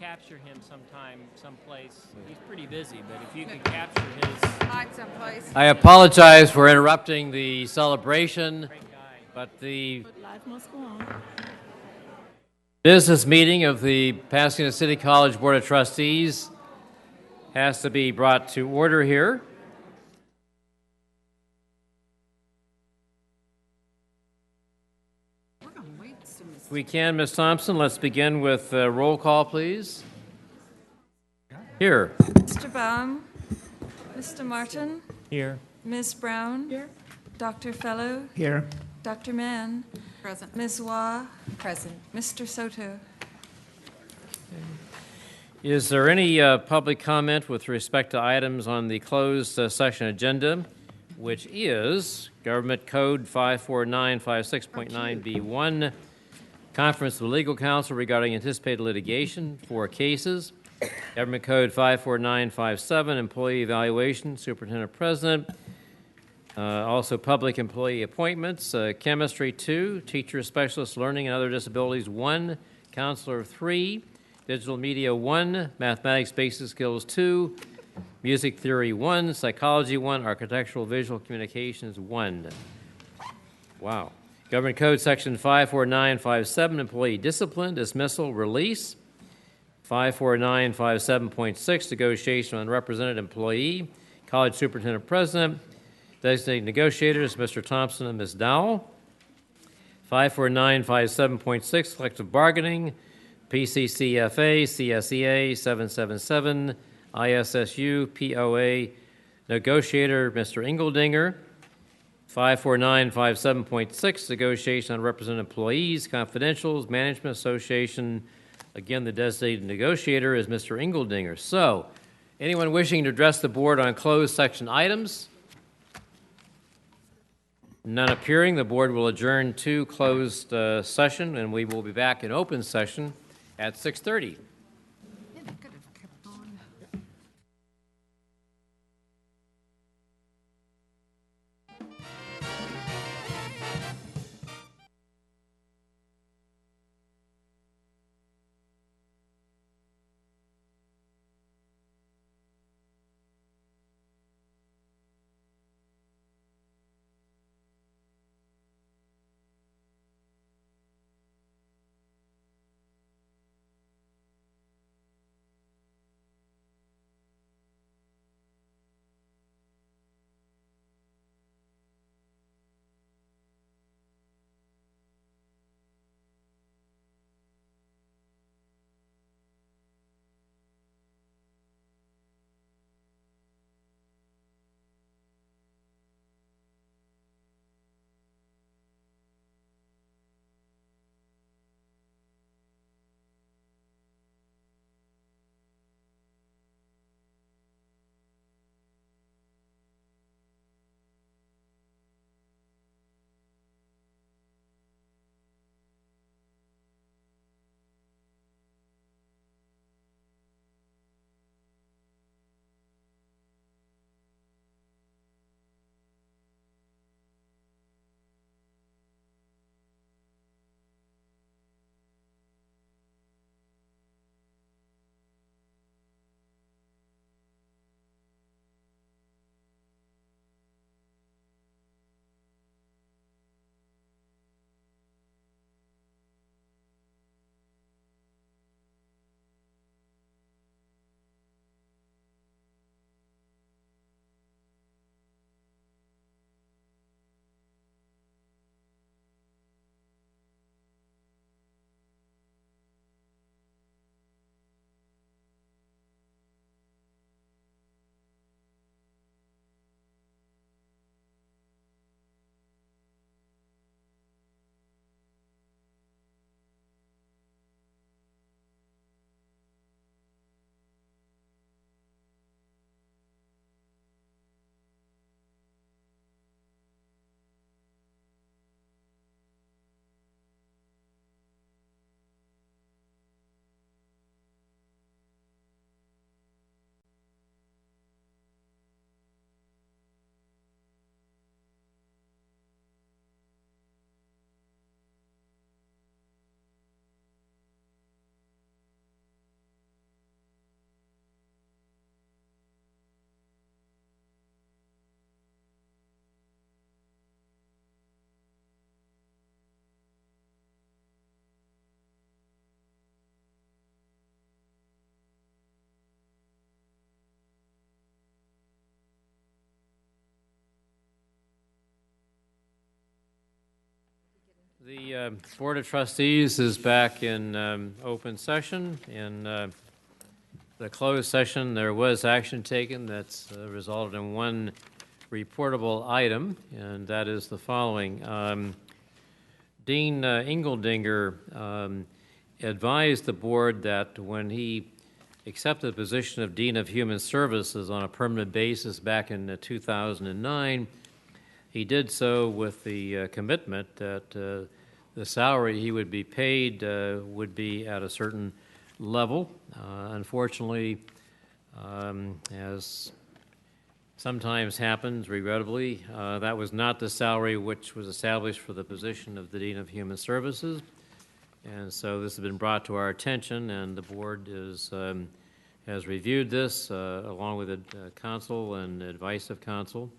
capture him someplace. He's pretty busy, but if you can capture his Hide someplace. I apologize for interrupting the celebration, great guy. but the But life must go on. business meeting of the Pasadena City College Board of Trustees has to be brought to order here. We're gonna wait to miss. If we can, Ms. Thompson, let's begin with roll call, please. Here. Mr. Baum, Mr. Martin, Here. Ms. Brown, Here. Dr. Fellow, Here. Dr. Mann, Present. Ms. Waugh, Present. Mr. Soto. Is there any public comment with respect to items on the closed session agenda, which is Government Code 54956.9B1, Conference with Legal Counsel regarding anticipated litigation for cases, Government Code 54957, Employee Evaluation, Superintendent President, also Public Employee Appointments, Chemistry 2, Teacher Specialist Learning and Other Disabilities 1, Counselor 3, Digital Media 1, Mathematics Basic Skills 2, Music Theory 1, Psychology 1, Architectural Visual Communications 1. Wow. Government Code Section 54957, Employee Discipline, Dismissal, Release. 54957.6, Negotiation with Unrepresented Employee, College Superintendent President, Designated Negotiators, Mr. Thompson and Ms. Dowell. 54957.6, Collective Bargaining, PCCFA, CSEA, 777, ISSU, POA, Negotiator, Mr. Engeldinger. 54957.6, Negotiation on Represented Employees, Confidentials, Management Association. Again, the designated negotiator is Mr. Engeldinger. So, anyone wishing to address the board on closed section items? None appearing. The board will adjourn to closed session, and we will be back in open session at 6:30. Yeah, they could have kept on. The Board of Trustees is back in open session. In the closed session, there was action taken that's resulted in one reportable item, and that is the following. Dean Engeldinger advised the board that when he accepted the position of Dean of Human Services on a permanent basis back in 2009, he did so with the commitment that the salary he would be paid would be at a certain level. Unfortunately, as sometimes happens, regrettably, that was not the salary which was established for the position of the Dean of Human Services. And so this has been brought to our attention, and the board has reviewed this along with the council and advice of council,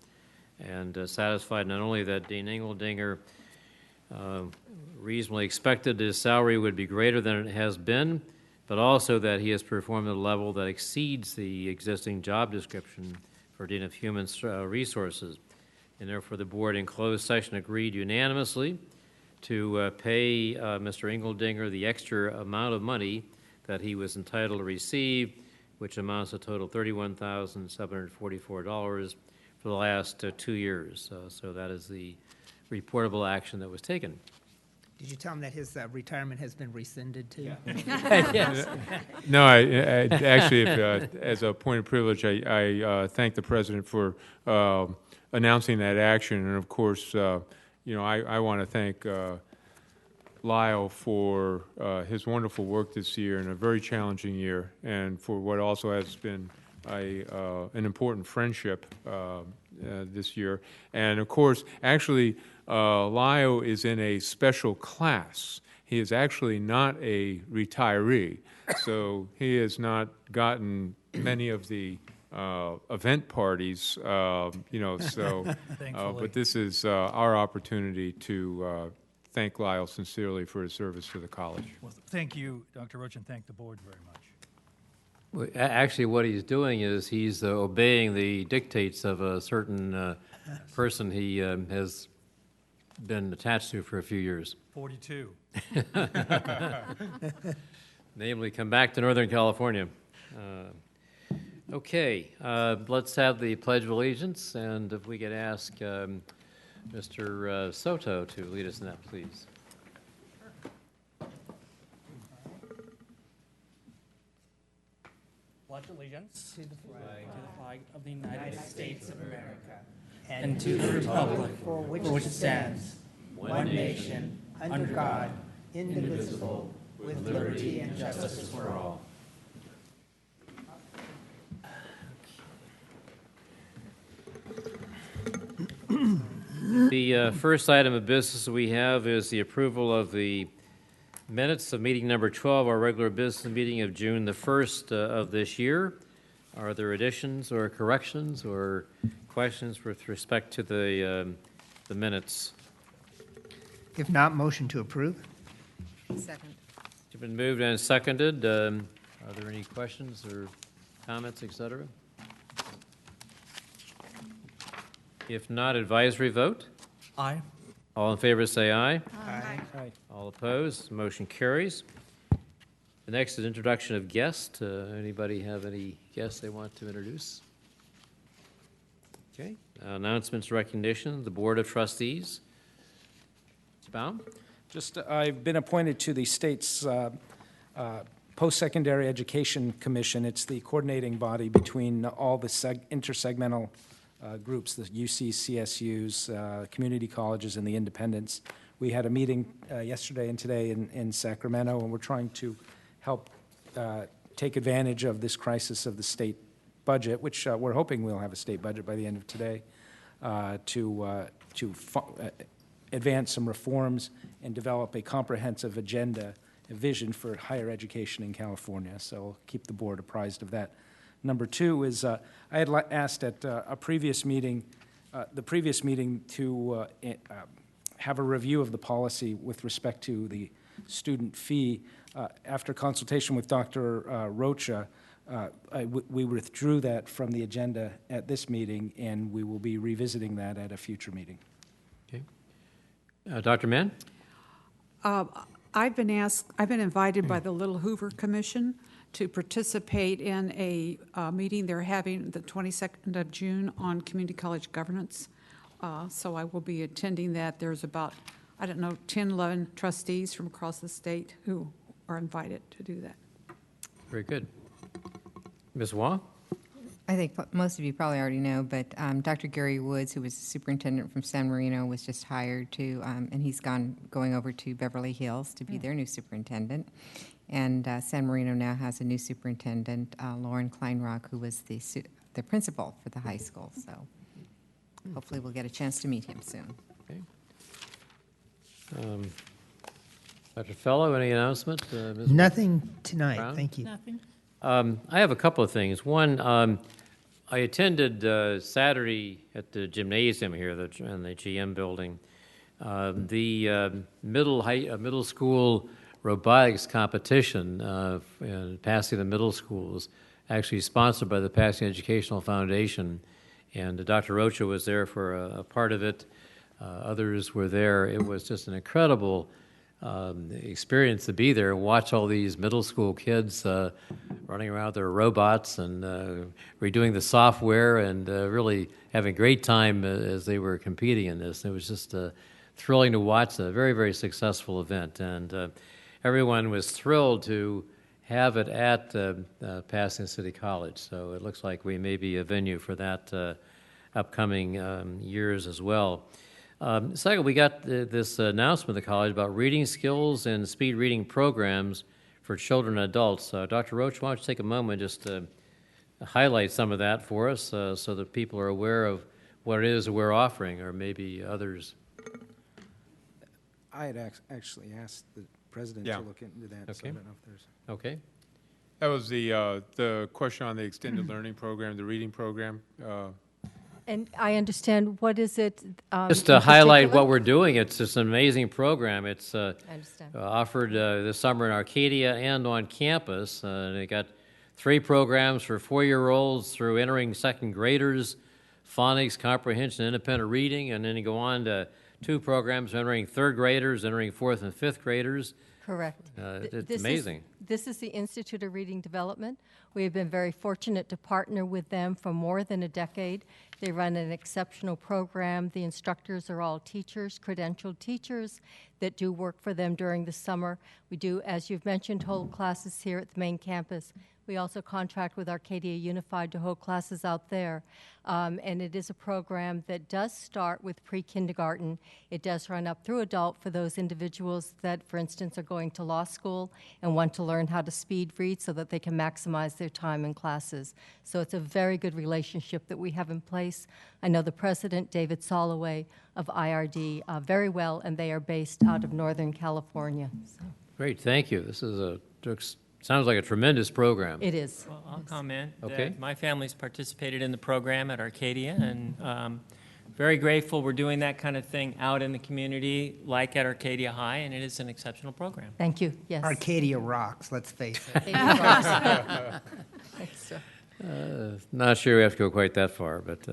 and satisfied not only that Dean Engeldinger reasonably expected his salary would be greater than it has been, but also that he has performed at a level that exceeds the existing job description for Dean of Human Resources. And therefore, the board in closed session agreed unanimously to pay Mr. Engeldinger the extra amount of money that he was entitled to receive, which amounts to a total of $31,744 for the last 2 years. So that is the reportable action that was taken. Did you tell him that his retirement has been rescinded too? Yes. No, I actually, as a point of privilege, I thank the president for announcing that action, and of course, I want to thank Lyle for his wonderful work this year in a very challenging year, and for what also has been an important friendship this year. And of course, actually, Lyle is in a special class. He is actually not a retiree, so he has not gotten many of the event parties, So, but this is our opportunity to thank Lyle sincerely for his service to the college. Well, thank you, Dr. Roach, and thank the board very much. Well, actually, what he's doing is he's obeying the dictates of a certain person he has been attached to for a few years. 42. Namely, come back to Northern California. Okay, let's have the Pledge of Allegiance, and if we could ask Mr. Soto to lead us in that, please. Pledge allegiance to the flag of the United States of America and to the republic for which it stands, one nation, under God, indivisible, with liberty and justice for all. The first item of business we have is the approval of the minutes of meeting number 12, our regular business meeting of June the 1st of this year. Are there additions or corrections or questions with respect to the minutes? If not, motion to approve. Second. It's been moved and seconded. Are there any questions or comments, et cetera? If not, advisory vote. Aye. All in favor say aye. Aye. All opposed, motion carries. The next is introduction of guests. Anybody have any guests they want to introduce? Okay. Announcements, recognition, the Board of Trustees. Mr. Baum? I've been appointed to the state's Post-Secondary Education Commission. It's the coordinating body between all the intersegmental groups, the UCs, CSUs, community colleges, and the independents. We had a meeting yesterday and today in Sacramento, and we're trying to help take advantage of this crisis of the state budget, which we're hoping we'll have a state budget by the end of today, to advance some reforms and develop a comprehensive agenda, a vision for higher education in California. So I'll keep the board apprised of that. Number two is I had asked at a previous meeting, to have a review of the policy with respect to the student fee. After consultation with Dr. Rocha, we withdrew that from the agenda at this meeting, and we will be revisiting that at a future meeting. Okay. Dr. Mann? I've been invited by the Little Hoover Commission to participate in a meeting they're having the 22nd of June on community college governance. So I will be attending that. There's about, 10, 11 trustees from across the state who are invited to do that. Very good. Ms. Wah? I think most of you probably already know, but Dr. Gary Woods, who was the superintendent from San Marino, was just hired to, and he's going over to Beverly Hills to be their new superintendent. And San Marino now has a new superintendent, Lauren Kleinrock, who was the principal for the high school. So hopefully we'll get a chance to meet him soon. Okay. Dr. Fellow, any announcement? Ms. Nothing tonight, Brown? thank you. Nothing. I have a couple of things. One, I attended Saturday at the gymnasium here in the GM building, the middle school robotics competition in Pasadena Middle Schools, actually sponsored by the Pasadena Educational Foundation, and Dr. Rocha was there for a part of it. Others were there. It was just an incredible experience to be there and watch all these middle school kids running around with their robots and redoing the software and really having a great time as they were competing in this. It was just thrilling to watch, a very, very successful event. And everyone was thrilled to have it at Pasadena City College. So it looks like we may be a venue for that upcoming years as well. Second, we got this announcement at the college about reading skills and speed reading programs for children and adults. Dr. Roach, why don't you take a moment just to highlight some of that for us so that people are aware of what it is that we're offering, or maybe others. I had actually asked the president to look into that, so I don't know if there's... Okay. That was the question on the extended learning program, the reading program. And I understand, what is it? Just to highlight what we're doing, it's just an amazing program. It's I understand. offered this summer in Arcadia and on campus. They got 3 programs for 4-year-olds through entering second graders, phonics, comprehension, independent reading, and then you go on to 2 programs entering third graders, entering 4th and 5th graders. Correct. It's amazing. This is the Institute of Reading Development. We have been very fortunate to partner with them for more than a decade. They run an exceptional program. The instructors are all teachers, credentialed teachers that do work for them during the summer. We do, as you've mentioned, hold classes here at the main campus. We also contract with Arcadia Unified to hold classes out there. And it is a program that does start with pre-kindergarten. It does run up through adult for those individuals that, for instance, are going to law school and want to learn how to speed read so that they can maximize their time in classes. So it's a very good relationship that we have in place. I know the president, David Soloway of IRD, very well, and they are based out of Northern California. So. Great, thank you. This is sounds like a tremendous program. It is. Well, I'll comment Okay. that my family's participated in the program at Arcadia, and very grateful we're doing that kind of thing out in the community, like at Arcadia High, and it is an exceptional program. Thank you. Yes. Arcadia rocks, let's face it. Arcadia rocks. Not sure we have to go quite that far, but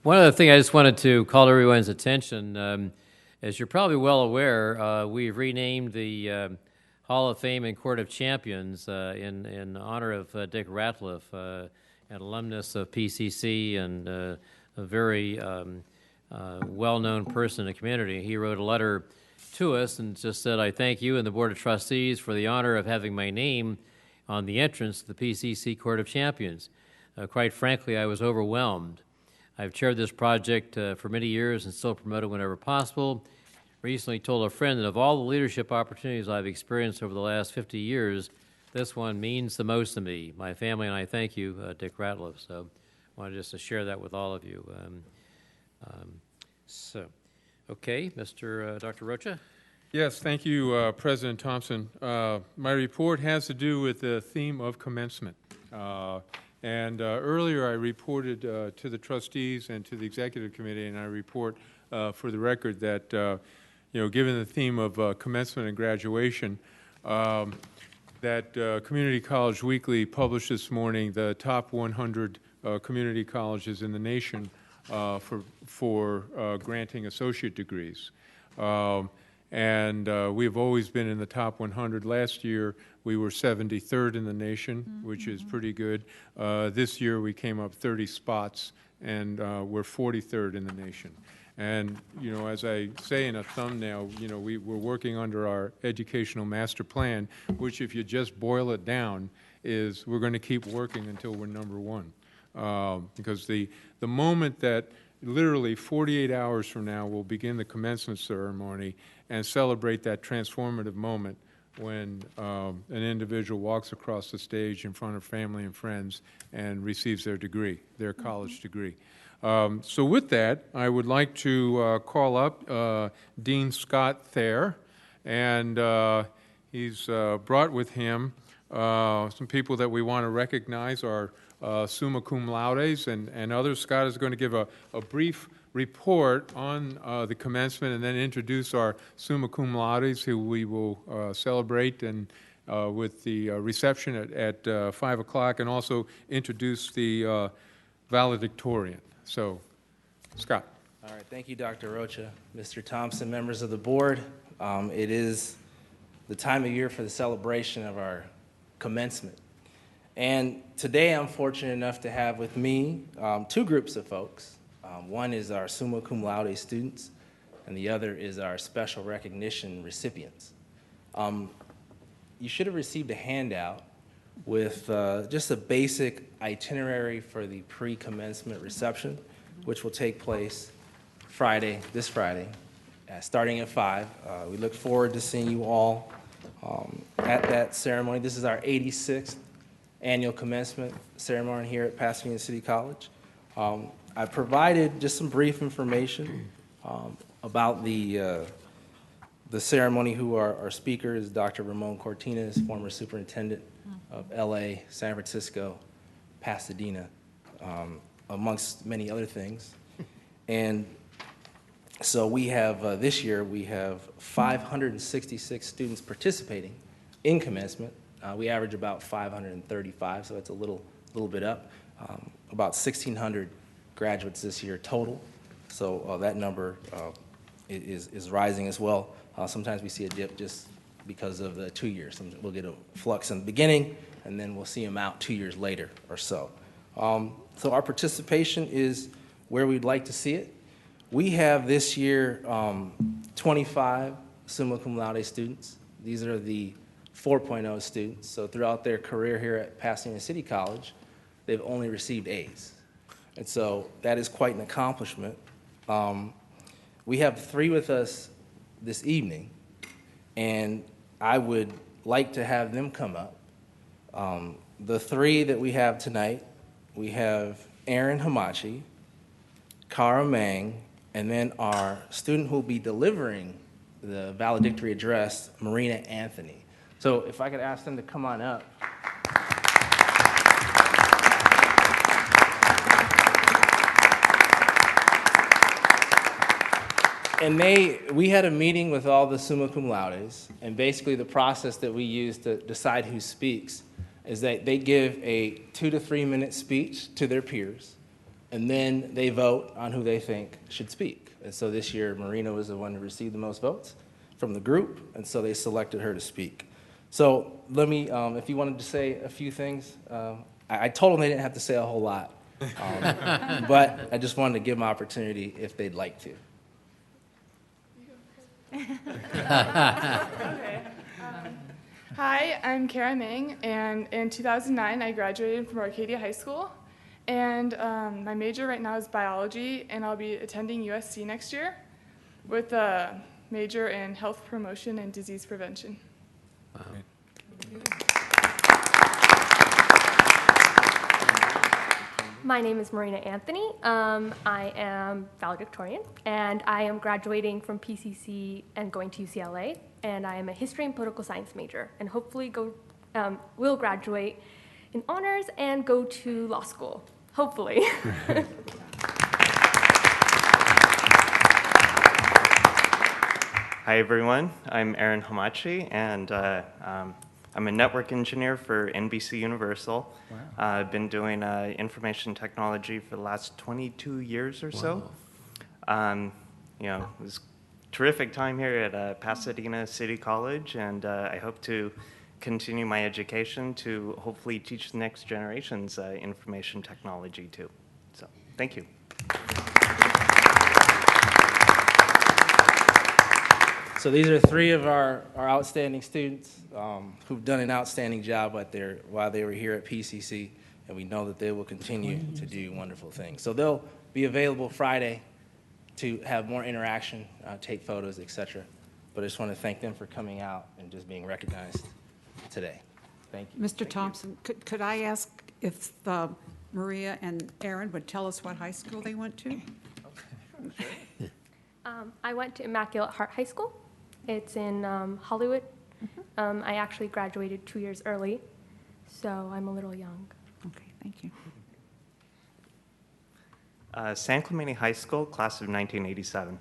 one other thing I just wanted to call everyone's attention. As you're probably well aware, we've renamed the Hall of Fame and Court of Champions in honor of Dick Ratliff, an alumnus of PCC and a very well-known person in the community. He wrote a letter to us and just said, I thank you and the Board of Trustees for the honor of having my name on the entrance to the PCC Court of Champions. Quite frankly, I was overwhelmed. I've chaired this project for many years and still promote it whenever possible. Recently told a friend that of all the leadership opportunities I've experienced over the last 50 years, this one means the most to me. My family and I thank you, Dick Ratliff. So I wanted just to share that with all of you. Okay, Dr. Rocha. Yes, thank you, President Thompson. My report has to do with the theme of commencement. And earlier I reported to the trustees and to the executive committee, and I report for the record that, given the theme of commencement and graduation, that Community College Weekly published this morning the top 100 community colleges in the nation for granting associate degrees. And we've always been in the top 100. Last year, we were 73rd in the nation, which is pretty good. This year, we came up 30 spots, and we're 43rd in the nation. And, you know, as I say in a thumbnail, you know, we're working under our educational master plan, which if you just boil it down, is we're going to keep working until we're number one. Because the moment that literally 48 hours from now we'll begin the commencement ceremony and celebrate that transformative moment when an individual walks across the stage in front of family and friends and receives their degree, their college degree. So with that, I would like to call up Dean Scott Thayer, and he's brought with him some people that we want to recognize, our summa cum laudes and others. Scott is going to give a brief report on the commencement and then introduce our summa cum laudes, who we will celebrate and with the reception at 5 o'clock, and also introduce the valedictorian. So, Scott. All right, thank you, Dr. Rocha, Mr. Thompson, members of the board. It is the time of year for the celebration of our commencement. And today I'm fortunate enough to have with me two groups of folks. One is our summa cum laude students, and the other is our special recognition recipients. You should have received a handout with just a basic itinerary for the pre-commencement reception, which will take place this Friday, starting at 5. We look forward to seeing you all at that ceremony. This is our 86th annual commencement ceremony here at Pasadena City College. I provided just some brief information about the ceremony. Who our speaker is Dr. Ramon Cortines, former superintendent of LA, San Francisco, Pasadena, amongst many other things. And so we have, this year, we have 566 students participating in commencement. We average about 535, so it's a little bit up. About 1,600 graduates this year total, so that number is rising as well. Sometimes we see a dip just because of the 2 years. We'll get a flux in the beginning, and then we'll see them out 2 years later or so. So our participation is where we'd like to see it. We have this year 25 summa cum laude students. These are the 4.0 students. So throughout their career here at Pasadena City College, they've only received A's. And so that is quite an accomplishment. We have 3 with us this evening, and I would like to have them come up. The 3 that we have tonight, we have Aaron Hamachi, Kara Mang, and then our student who will be delivering the valedictory address, Marina Anthony. So if I could ask them to come on up. And we had a meeting with all the summa cum laudes, and basically the process that we use to decide who speaks is that they give a 2 to 3 minute speech to their peers, and then they vote on who they think should speak. And so this year, Marina was the one who received the most votes from the group, and so they selected her to speak. So let me, if you wanted to say a few things, I told them they didn't have to say a whole lot, but I just wanted to give them an opportunity if they'd like to. Okay. Hi, I'm Kara Ming, and in 2009, I graduated from Arcadia High School, and my major right now is biology, and I'll be attending USC next year with a major in health promotion and disease prevention. Wow. My name is Marina Anthony. I am valedictorian, and I am graduating from PCC and going to UCLA, and I am a history and political science major, and hopefully will graduate in honors and go to law school, hopefully. Hi everyone, I'm Aaron Hamachi, and I'm a network engineer for NBC Universal. Wow. I've been doing information technology for the last 22 years or so. You know, it was a terrific time here at Pasadena City College, and I hope to continue my education to hopefully teach the next generations information technology too. So, thank you. So these are three of our outstanding students who've done an outstanding job while they were here at PCC, and we know that they will continue to do wonderful things. So they'll be available Friday to have more interaction, take photos, etc. But I just want to thank them for coming out and just being recognized today. Thank you. Mr. Thompson, could I ask if Maria and Aaron would tell us what high school they went to? I went to Immaculate Heart High School. It's in Hollywood. I actually graduated 2 years early, so I'm a little young. Okay, thank you. San Clemente High School, class of 1987.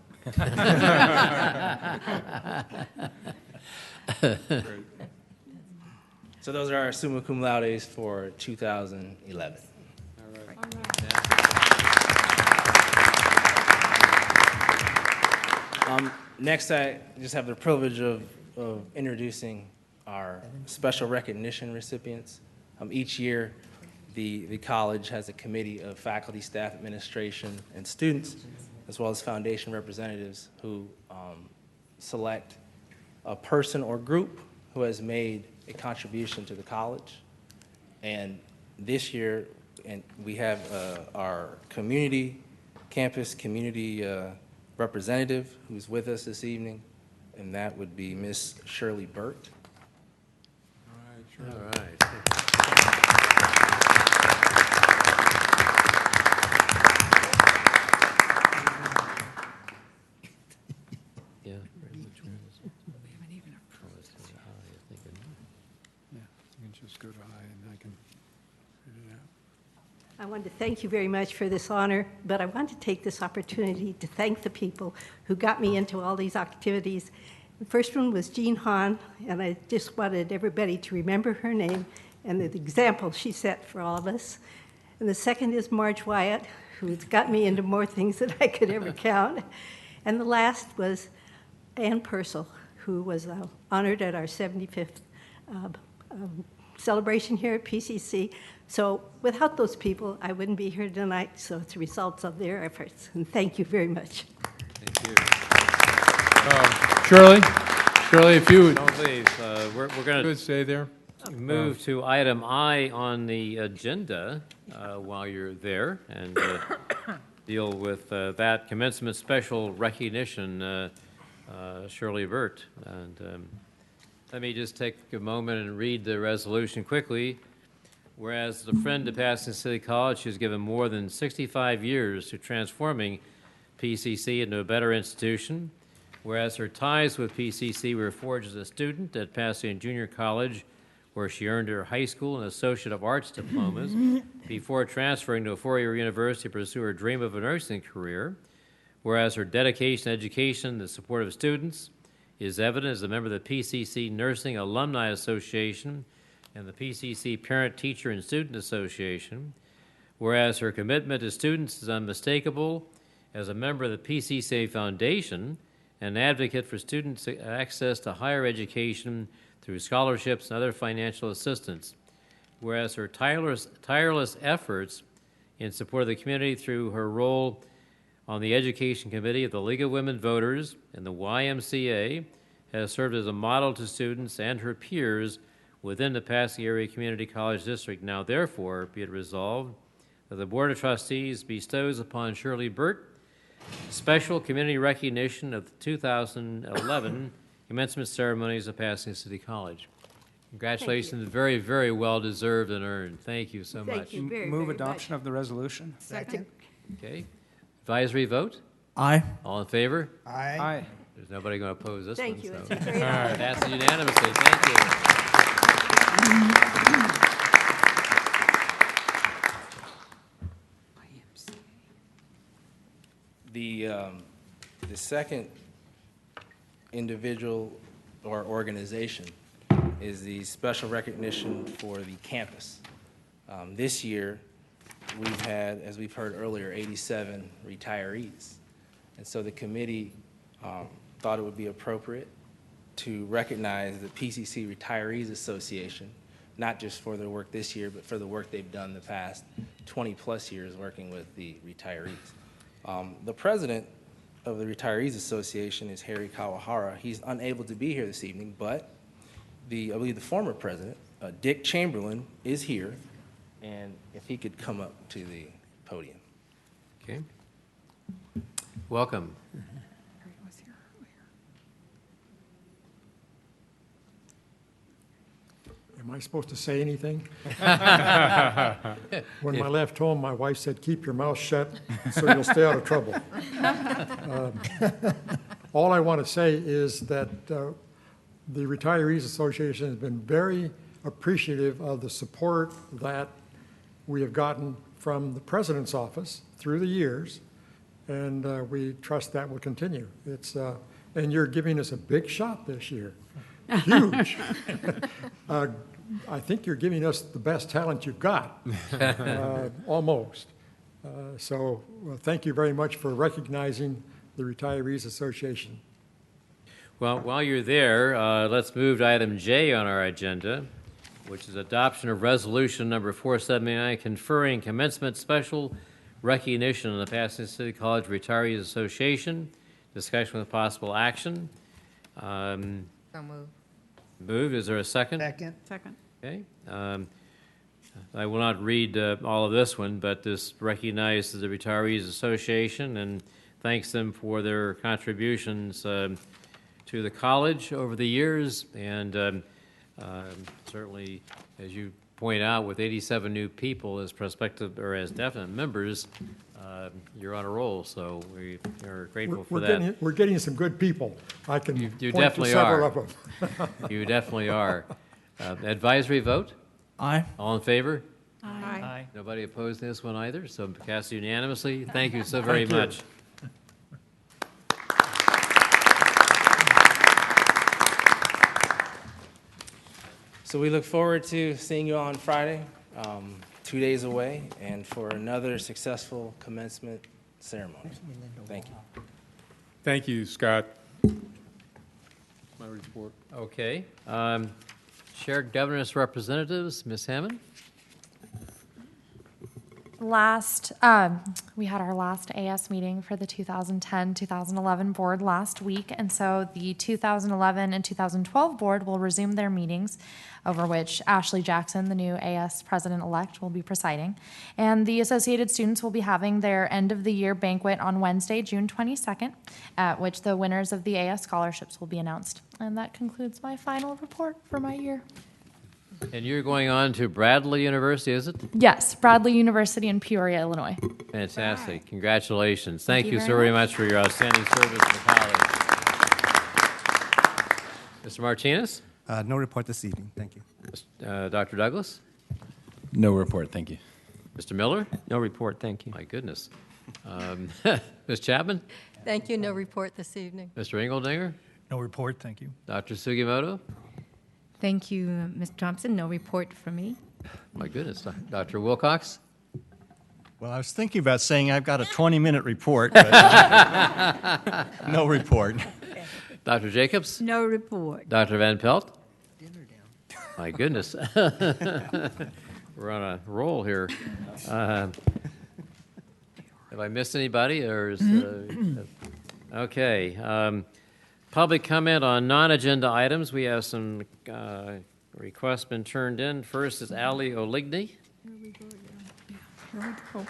So those are our summa cum laudes for 2011. Next, I just have the privilege of introducing our special recognition recipients. Each year, the college has a committee of faculty, staff, administration, and students, as well as foundation representatives who select a person or group who has made a contribution to the college. And this year, we have our campus community representative who's with us this evening, and that would be Miss Shirley Burt. All right. Yeah. You can just go to high and I can figure it out. I want to thank you very much for this honor, but I want to take this opportunity to thank the people who got me into all these activities. The first one was Jean Hahn, and I just wanted everybody to remember her name and the example she set for all of us. And the second is Marge Wyatt, who's got me into more things than I could ever count. And the last was Ann Purcell, who was honored at our 75th celebration here at PCC. So without those people, I wouldn't be here tonight, so it's a result of their efforts. And thank you very much. Thank you. Shirley, if you would. Don't leave. We're going to Stay there. move to item I on the agenda while you're there and deal with that commencement special recognition, Shirley Burt. And let me just take a moment and read the resolution quickly. Whereas the friend of Pasadena City College has given more than 65 years to transforming PCC into a better institution. Whereas her ties with PCC were forged as a student at Pasadena Junior College, where she earned her high school and Associate of Arts diplomas before transferring to a four-year university to pursue her dream of a nursing career. Whereas her dedication to education and the support of students is evident as a member of the PCC Nursing Alumni Association and the PCC Parent, Teacher, and Student Association. Whereas her commitment to students is unmistakable as a member of the PCC Foundation, an advocate for students' access to higher education through scholarships and other financial assistance. Whereas her tireless efforts in support of the community through her role on the Education Committee of the League of Women Voters and the YMCA has served as a model to students and her peers within the Pasadena Area Community College District. Now, therefore, be it resolved that the Board of Trustees bestows upon Shirley Burt special community recognition of the 2011 commencement ceremonies of Pasadena City College. Congratulations, very, very well deserved and earned. Thank you so much. Thank you very, Move very adoption of the resolution. Second. Okay. Advisory vote? Aye. All in favor? Aye. There's nobody going to oppose this Thank one. you. So. It's a great honor. Passes unanimously. Thank you. The second individual or organization is the special recognition for the campus. This year, we've had, as we've heard earlier, 87 retirees. And so the committee thought it would be appropriate to recognize the PCC Retirees Association, not just for their work this year, but for the work they've done the past 20-plus years working with the retirees. The president of the Retirees Association is Harry Kawahara. He's unable to be here this evening, but I believe the former president, Dick Chamberlain, is here, and if he could come up to the podium. Okay. Welcome. Am I supposed to say anything? When I left home, my wife said, "Keep your mouth shut so you'll stay out of trouble." All I want to say is that the Retirees Association has been very appreciative of the support that we have gotten from the President's office through the years, and we trust that will continue. And you're giving us a big shot this year. Huge. I think you're giving us the best talent you've got, almost. So thank you very much for recognizing the Retirees Association. Well, while you're there, let's move to item J on our agenda, which is adoption of resolution number 479, conferring commencement special recognition on the Pasadena City College Retirees Association. Discussion with possible action. So moved. Moved. Is there a second? Second. Okay. I will not read all of this one, but this recognizes the Retirees Association and thanks them for their contributions to the college over the years. And certainly, as you point out, with 87 new people as prospective or as definite members, you're on a roll. So we are grateful for that. We're getting some good people. I can You point definitely to several are. of them. You definitely are. Advisory vote? Aye. All in favor? Aye. Nobody opposed this one either, so cast unanimously. Thank you so very Thank you. much. So we look forward to seeing you on Friday, 2 days away, and for another successful commencement ceremony. Thank you. Thank you, Scott. My report. Okay. Shared Governance Representatives, Ms. Hammond? We had our last AS meeting for the 2010-2011 board last week, and so the 2011 and 2012 board will resume their meetings, over which Ashley Jackson, the new AS president-elect, will be presiding. And the associated students will be having their end-of-the-year banquet on Wednesday, June 22nd, at which the winners of the AS scholarships will be announced. And that concludes my final report for my year. And you're going on to Bradley University, is it? Yes, Bradley University in Peoria, Illinois. Fantastic. Congratulations. Thank you so very very much for your outstanding service to the college. Mr. Martinez? No report this evening. Thank you. Dr. Douglas? No report. Thank you. Mr. Miller? No report, thank you. My goodness. Ms. Chapman? Thank you. No report this evening. Mr. Engeldinger? No report, thank you. Dr. Sugimoto? Thank you, Mr. Thompson. No report from me. My goodness. Dr. Wilcox? Well, I was thinking about saying I've got a 20-minute report, but no report. Dr. Jacobs? No report. Dr. Van Pelt? My goodness. We're on a roll here. Have I missed anybody? Or is, okay. Public comment on non-agenda items. We have some requests been turned in. First is Ali Oligny. Here we go.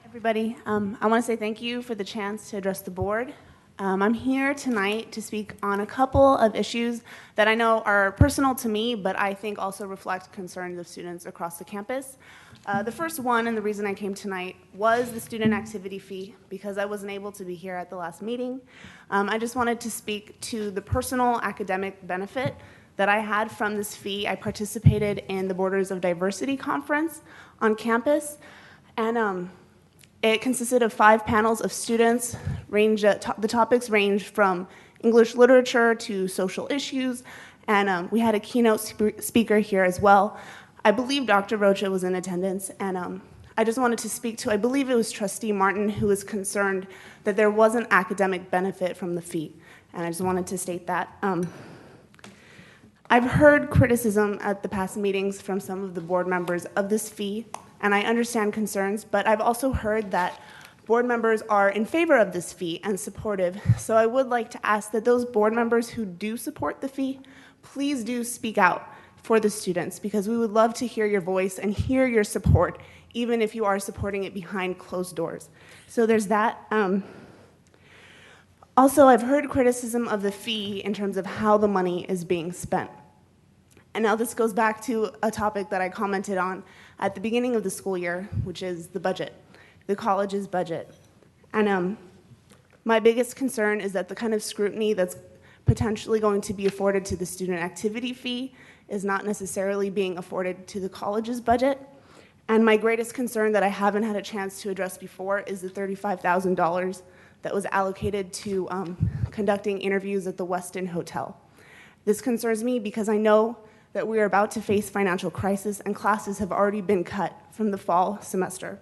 Everybody, I want to say thank you for the chance to address the board. I'm here tonight to speak on a couple of issues that I know are personal to me, but I think also reflect concerns of students across the campus. The first one, and the reason I came tonight, was the student activity fee, because I wasn't able to be here at the last meeting. I just wanted to speak to the personal academic benefit that I had from this fee. I participated in the Borders of Diversity conference on campus, and It consisted of 5 panels of students. The topics range from English literature to social issues, and we had a keynote speaker here as well. I believe Dr. Rocha was in attendance, and I just wanted to speak to, I believe it was Trustee Martin who was concerned that there was an academic benefit from the fee, and I just wanted to state that. I've heard criticism at the past meetings from some of the board members of this fee, and I understand concerns, but I've also heard that board members are in favor of this fee and supportive. So I would like to ask that those board members who do support the fee, please do speak out for the students, because we would love to hear your voice and hear your support, even if you are supporting it behind closed doors. So there's that. Also, I've heard criticism of the fee in terms of how the money is being spent. And now this goes back to a topic that I commented on at the beginning of the school year, which is the budget, the college's budget. And my biggest concern is that the kind of scrutiny that's potentially going to be afforded to the student activity fee is not necessarily being afforded to the college's budget. And my greatest concern that I haven't had a chance to address before is the $35,000 that was allocated to conducting interviews at the Westin Hotel. This concerns me because I know that we are about to face financial crisis and classes have already been cut from the fall semester.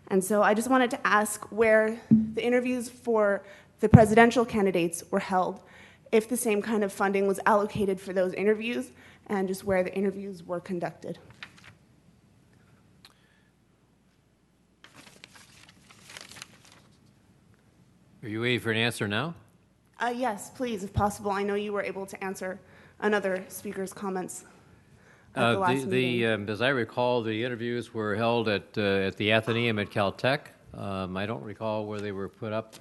And so I just wanted to ask where the interviews for the presidential candidates were held, if the same kind of funding was allocated for those interviews, and just where the interviews were conducted. Are you waiting for an answer now? Yes, please, if possible. I know you were able to answer another speaker's comments at the last meeting. As I recall, the interviews were held at the Athenaeum at Caltech. I don't recall where they were put up,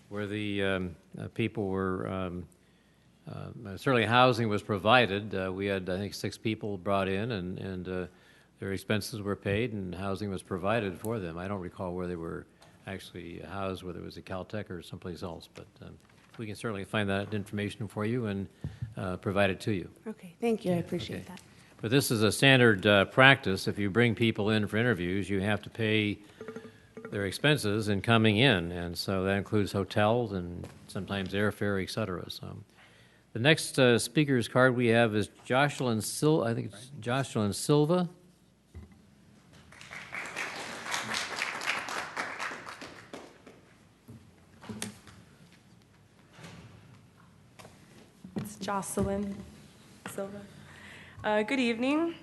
where the people were, certainly housing was provided. We had, I think, 6 people brought in, and their expenses were paid, and housing was provided for them. I don't recall where they were actually housed, whether it was at Caltech or someplace else, but we can certainly find that information for you and provide it to you. Okay, thank you. I appreciate that. But this is a standard practice. If you bring people in for interviews, you have to pay their expenses in coming in, and so that includes hotels and sometimes airfare, et cetera. So the next speaker's card we have is Jocelyn Silva. I think it's Jocelyn Silva. It's Jocelyn Silva. Good evening.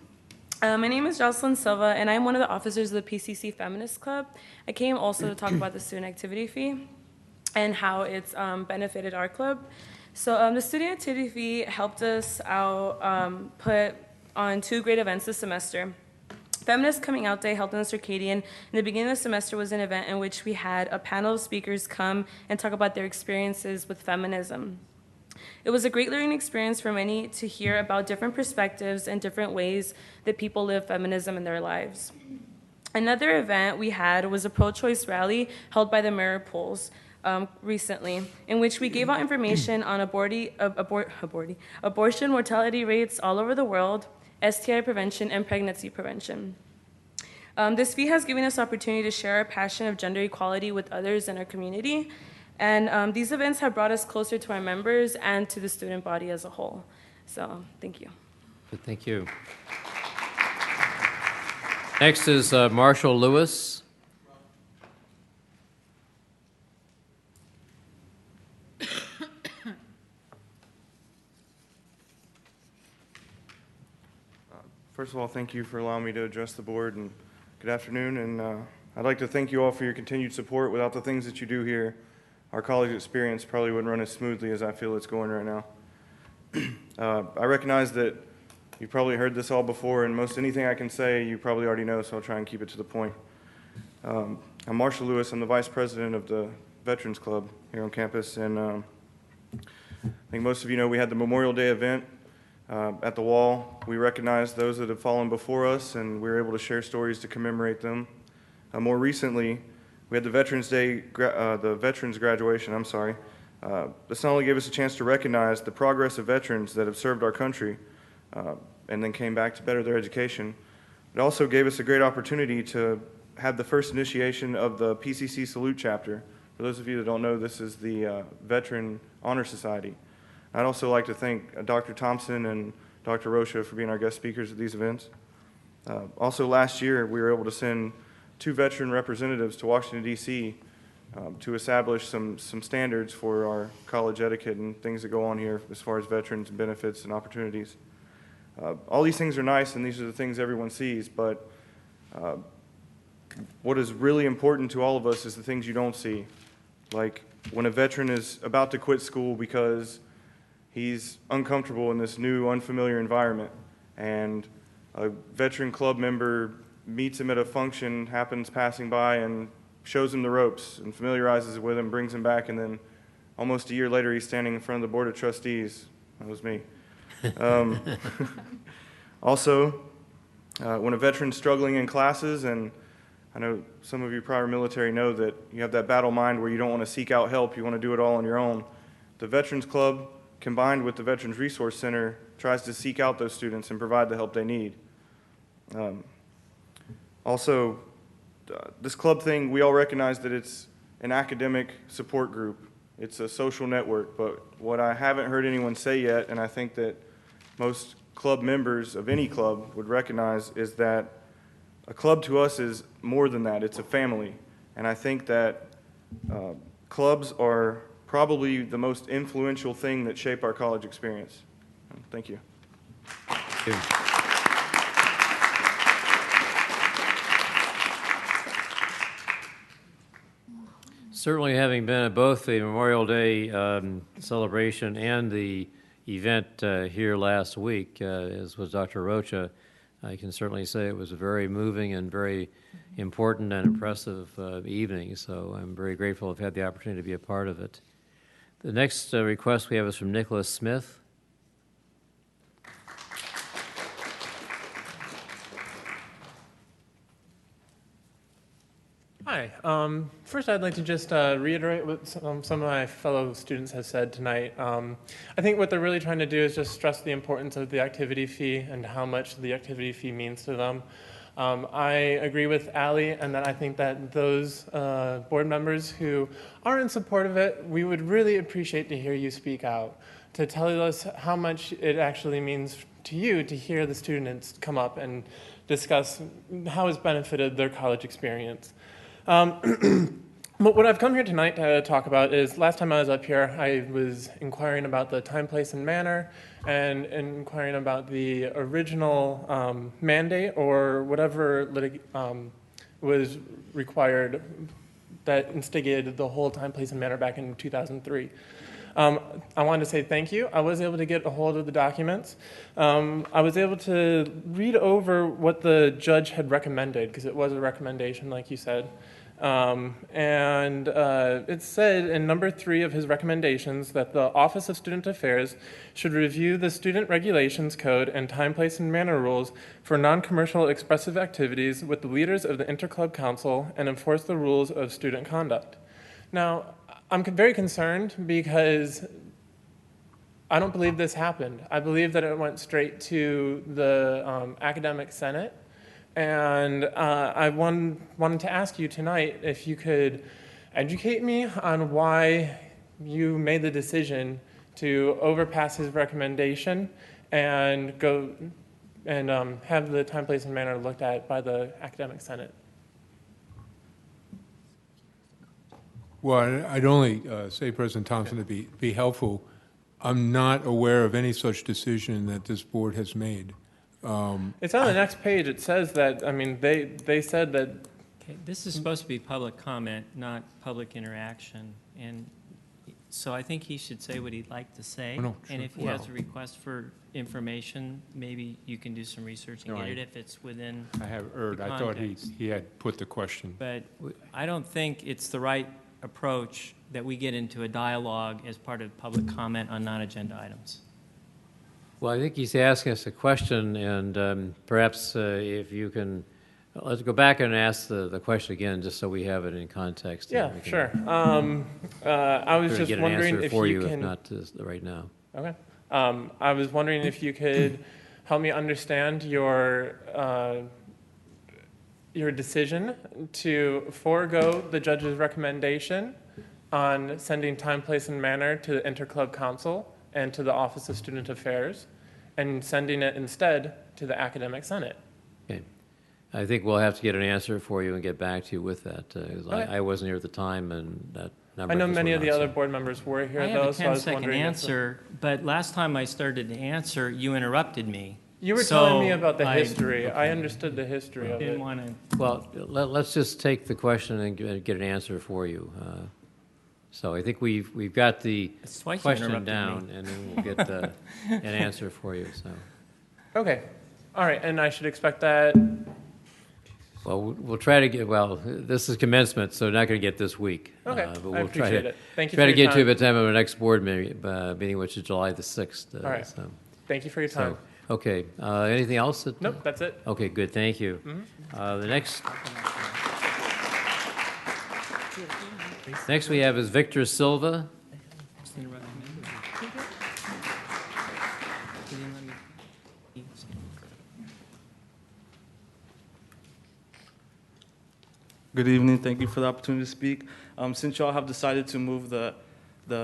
My name is Jocelyn Silva, and I'm one of the officers of the PCC Feminist Club. I came also to talk about the student activity fee and how it's benefited our club. So the student activity fee helped us out put on 2 great events this semester. Feminist Coming Out Day held in the Circadian. In the beginning of the semester was an event in which we had a panel of speakers come and talk about their experiences with feminism. It was a great learning experience for many to hear about different perspectives and different ways that people live feminism in their lives. Another event we had was a pro-choice rally held by the Mirror Polls recently, in which we gave out information on abortion mortality rates all over the world, STI prevention, and pregnancy prevention. This fee has given us the opportunity to share our passion of gender equality with others in our community. And these events have brought us closer to our members and to the student body as a whole. So, thank you. Good, thank you. Next is Marshall Lewis. First of all, thank you for allowing me to address the board, and good afternoon. And I'd like to thank you all for your continued support. Without the things that you do here, our college experience probably wouldn't run as smoothly as I feel it's going right now. I recognize that you've probably heard this all before, and most anything I can say you probably already know, so I'll try and keep it to the point. I'm Marshall Lewis. I'm the vice president of the Veterans Club here on campus, and I think most of you know we had the Memorial Day event at the wall. We recognized those that have fallen before us, and we were able to share stories to commemorate them. More recently, we had the Veterans Day, the Veterans graduation, This not only gave us a chance to recognize the progress of veterans that have served our country and then came back to better their education, it also gave us a great opportunity to had the first initiation of the PCC Salute Chapter. For those of you that don't know, this is the Veteran Honor Society. I'd also like to thank Dr. Thompson and Dr. Rocha for being our guest speakers at these events. Also last year, we were able to send 2 veteran representatives to Washington, D.C. To establish some standards for our college etiquette and things that go on here as far as veterans and benefits and opportunities. All these things are nice, and these are the things everyone sees, but what is really important to all of us is the things you don't see. Like when a veteran is about to quit school because he's uncomfortable in this new, unfamiliar environment, and a veteran club member meets him at a function, happens passing by, and shows him the ropes and familiarizes with him, brings him back, and then almost a year later he's standing in front of the Board of Trustees. That was me. Also, when a veteran's struggling in classes, and I know some of you prior military know that you have that battle mind where you don't want to seek out help, you want to do it all on your own. The Veterans Club, combined with the Veterans Resource Center, tries to seek out those students and provide the help they need. Also, this club thing, we all recognize that it's an academic support group. It's a social network, but what I haven't heard anyone say yet, and I think that most club members of any club would recognize, is that a club to us is more than that. It's a family. And I think that clubs are probably the most influential thing that shape our college experience. Thank you. Thank you. Certainly, having been at both the Memorial Day celebration and the event here last week, as was Dr. Rocha, I can certainly say it was a very moving and very important and impressive evening, so I'm very grateful to have had the opportunity to be a part of it. The next request we have is from Nicholas Smith. Hi. First, I'd like to just reiterate what some of my fellow students have said tonight. I think what they're really trying to do is just stress the importance of the activity fee and how much the activity fee means to them. I agree with Allie, and that I think that those board members who are in support of it, we would really appreciate to hear you speak out, to tell us how much it actually means to you to hear the students come up and discuss how it's benefited their college experience. But what I've come here tonight to talk about is, last time I was up here, I was inquiring about the time, place, and manner, and inquiring about the original mandate or whatever was required that instigated the whole time, place, and manner back in 2003. I wanted to say thank you. I was able to get a hold of the documents. I was able to read over what the judge had recommended, because it was a recommendation, like you said. It said in number 3 of his recommendations that the Office of Student Affairs should review the Student Regulations Code and Time, Place, and Manner rules for non-commercial expressive activities with the leaders of the Interclub Council and enforce the rules of student conduct. Now, I'm very concerned because I don't believe this happened. I believe that it went straight to the Academic Senate. And I wanted to ask you tonight if you could educate me on why you made the decision to overpass his recommendation and go and have the time, place, and manner looked at by the Academic Senate. Well, I'd only say, President Thompson, to be helpful, I'm not aware of any such decision that this board has made. It's on the next page. It says that, I mean, they said that. Okay, this is supposed to be public comment, not public interaction. And so I think he should say what he'd like to say. Oh, no, sure. And if he has a request for information, maybe you can do some research and get it if it's within I have erred. the I thought context. he had put the question. But I don't think it's the right approach that we get into a dialogue as part of public comment on non-agenda items. Well, I think he's asking us a question, and perhaps if you can, let's go back and ask the question again, just so we have it in context. Yeah, sure. I was just wondering if you can. If not right now. Okay. I was wondering if you could help me understand your your decision to forego the judge's recommendation on sending time, place, and manner to the Interclub Council and to the Office of Student Affairs, and sending it instead to the Academic Senate. Okay. I think we'll have to get an answer for you and get back to you with that. 'Cause Okay. I wasn't here at the time, and that number. I know just many were of the not other set. board members were here, I have though, a so I was 10-second wondering if answer, but last time I started to answer, you interrupted me. you were So telling me about the history. okay. I understood the history of Didn't it. want to. Well, let's just take the question and get an answer for you. So I think we've got the It's twice you question interrupted down, me. and then we'll get an answer for you. So, Okay. All right, and I should expect that. well, we'll try to get. Well, this is commencement, so not going to get this week. Okay, but I we'll try appreciate to it. Thank you try for to your get to it by time. the time of our next board meeting, which is July the 6th. All right. So, Thank you for your time. okay. Anything else? Nope, that's it. Okay, good. Thank you. Mhm. The next we have is Victor Silva. Good evening. Thank you for the opportunity to speak. Since y'all have decided to move the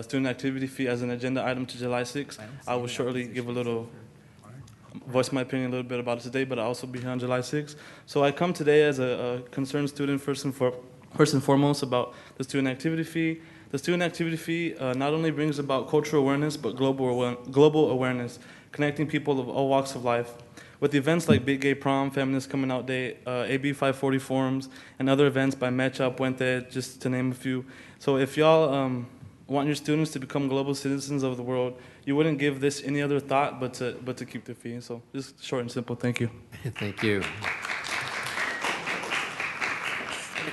student activity fee as an agenda item to July 6th, I will shortly voice my opinion a little bit about it today, but I'll also be here on July 6th. So I come today as a concerned student first and foremost about the student activity fee. The student activity fee not only brings about cultural awareness, but global awareness, connecting people of all walks of life. With events like Big Gay Prom, Feminist Coming Out Day, AB 540 forums, and other events by Mecha, Puente, just to name a few. So if y'all want your students to become global citizens of the world, you wouldn't give this any other thought but to keep the fee. So just short and simple. Thank you. Thank you.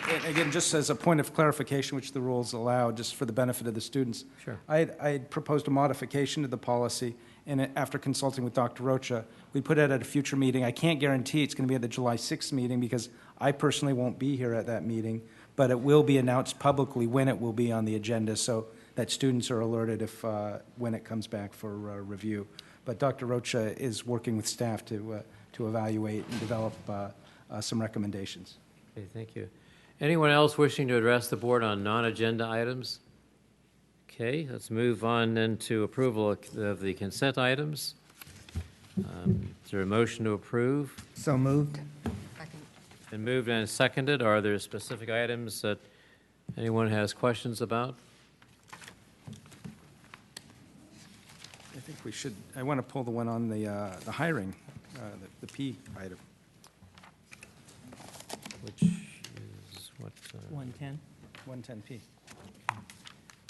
And again, just as a point of clarification, which the rules allow, just for the benefit of the students. Sure. I proposed a modification to the policy, and after consulting with Dr. Rocha, we put it at a future meeting. I can't guarantee it's going to be at the July 6th meeting because I personally won't be here at that meeting, but it will be announced publicly when it will be on the agenda so that students are alerted if when it comes back for review. But Dr. Rocha is working with staff to evaluate and develop some recommendations. Okay, thank you. Anyone else wishing to address the board on non-agenda items? Okay, let's move on then to approval of the consent items. Is there a motion to approve? So moved. Been moved and seconded. Are there specific items that anyone has questions about? I think we should, I want to pull the one on the hiring, the P item. Which is what? 110. 110P.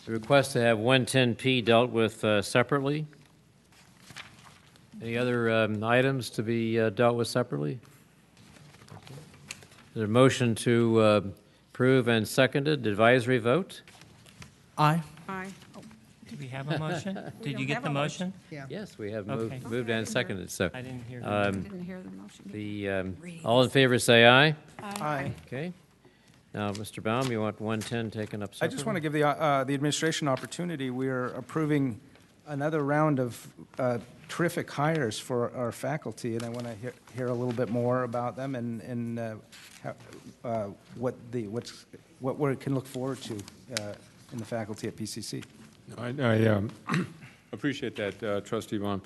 The request to have 110P dealt with separately. Any other items to be dealt with separately? Is there a motion to approve and seconded? Advisory vote? Aye. Aye. Do we have a motion? Did you get the motion? Yeah. Yes, we have Okay. moved and seconded. So I didn't hear I didn't hear the motion. all in favor say aye. Aye. Okay. Now, Mr. Baum, you want 110 taken up I separately? just want to give the administration opportunity. We're approving another round of terrific hires for our faculty, and I want to hear a little bit more about them and what we can look forward to in the faculty at PCC. I appreciate that, Trustee Baum.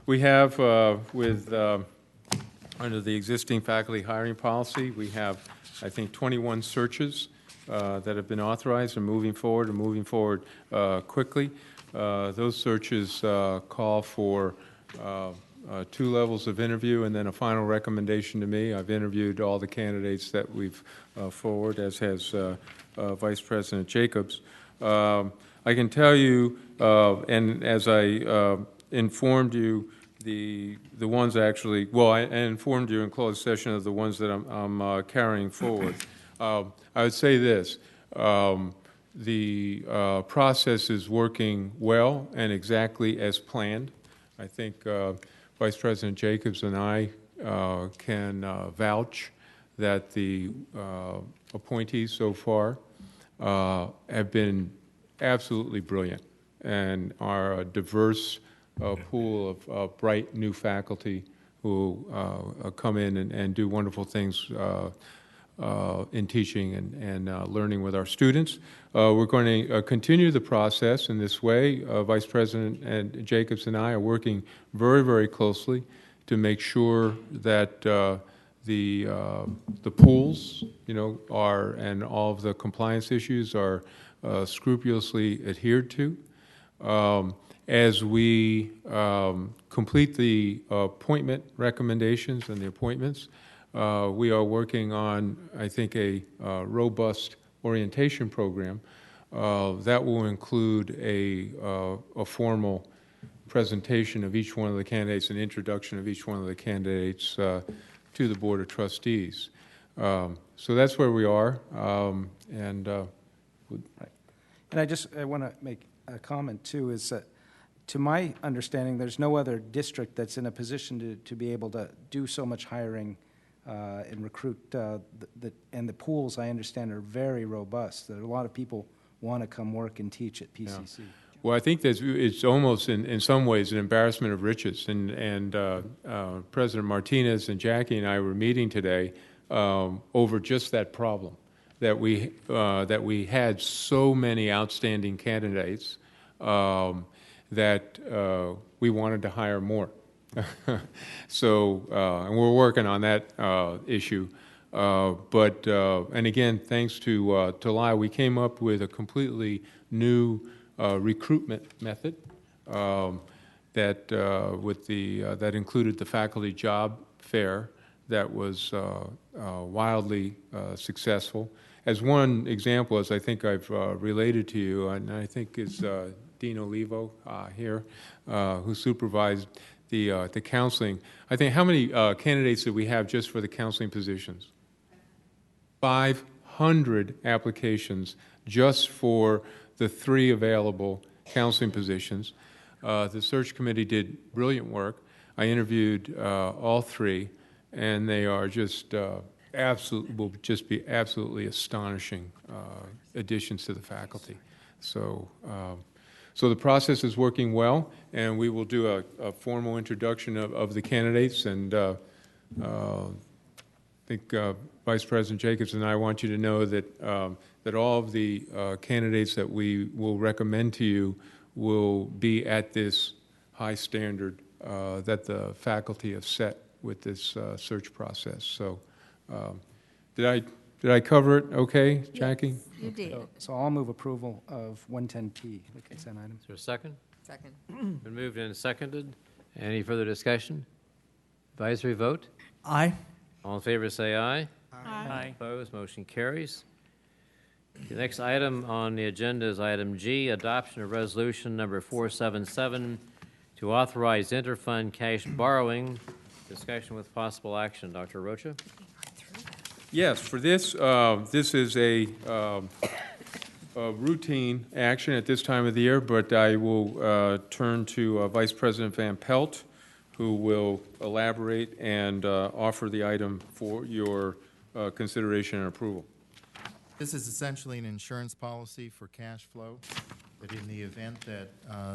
We have, under the existing faculty hiring policy, we have, I think, 21 searches that have been authorized and moving forward quickly. Those searches call for 2 levels of interview and then a final recommendation to me. I've interviewed all the candidates that we've forward, as has Vice President Jacobs. I can tell you, and as I informed you, the ones actually, well, I informed you in closed session of the ones that I'm carrying forward. I would say this. The process is working well and exactly as planned. I think Vice President Jacobs and I can vouch that the appointees so far have been absolutely brilliant and are a diverse pool of bright new faculty who come in and do wonderful things in teaching and learning with our students. We're going to continue the process in this way. Vice President Jacobs and I are working very, very closely to make sure that the pools, are, and all of the compliance issues are scrupulously adhered to. As we complete the appointment recommendations and the appointments, we are working on, I think, a robust orientation program that will include a formal presentation of each one of the candidates, an introduction of each one of the candidates to the Board of Trustees. So that's where we are. And I want to make a comment, too, is that to my understanding, there's no other district that's in a position to be able to do so much hiring and recruit. And the pools, I understand, are very robust. There are a lot of people want to come work and teach at PCC. Yeah. Well, I think that it's almost, in some ways, an embarrassment of riches. And President Martinez and Jackie and I were meeting today over just that problem, that we had so many outstanding candidates that we wanted to hire more. So, and we're working on that issue. And again, thanks to Lai, we came up with a completely new recruitment method that included the faculty job fair that was wildly successful. As one example, as I think I've related to you, and I think is Dean Olivo here, who supervised the counseling. I think, how many candidates did we have just for the counseling positions? 500 applications just for the 3 available counseling positions. The search committee did brilliant work. I interviewed all 3, and they are just will just be absolutely astonishing additions to the faculty. So the process is working well, and we will do a formal introduction of the candidates. And I think Vice President Jacobs and I want you to know that that all of the candidates that we will recommend to you will be at this high standard that the faculty have set with this search process. So, did I cover it okay, Jackie? Yes, you did. So I'll move approval of 110P, the consent item. Is there a second? Second. Been moved and seconded. Any further discussion? Advisory vote? Aye. All in favor say aye. Aye. Opposed, motion carries. The next item on the agenda is item G, adoption of resolution number 477 to authorize interfund cash borrowing. Discussion with possible action. Dr. Rocha? Yes, for this, this is a routine action at this time of the year, but I will turn to Vice President Van Pelt, who will elaborate and offer the item for your consideration and approval. This is essentially an insurance policy for cash flow, that in the event that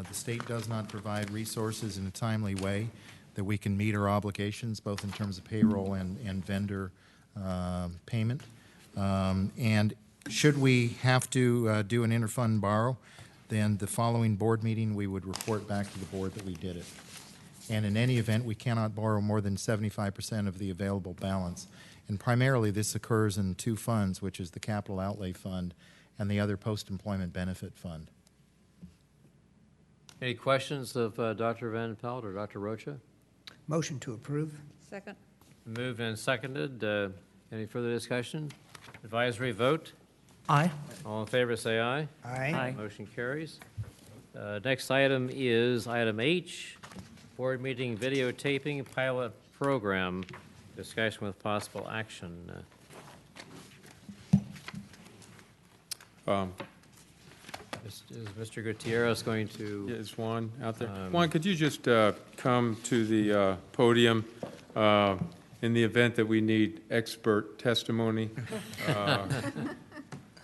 the state does not provide resources in a timely way, that we can meet our obligations, both in terms of payroll and vendor payment. And should we have to do an interfund borrow, then the following board meeting, we would report back to the board that we did it. And in any event, we cannot borrow more than 75% of the available balance. And primarily, this occurs in 2 funds, which is the Capital Outlay Fund and the other Post-Employment Benefit Fund. Any questions of Dr. Van Pelt or Dr. Rocha? Motion to approve. Second. Moved and seconded. Any further discussion? Advisory vote? Aye. All in favor say aye. Aye. Motion carries. Next item is item H, board meeting videotaping pilot program. Discussion with possible action. Is Mr. Gutierrez going to? Is Juan out there? Juan, could you just come to the podium in the event that we need expert testimony?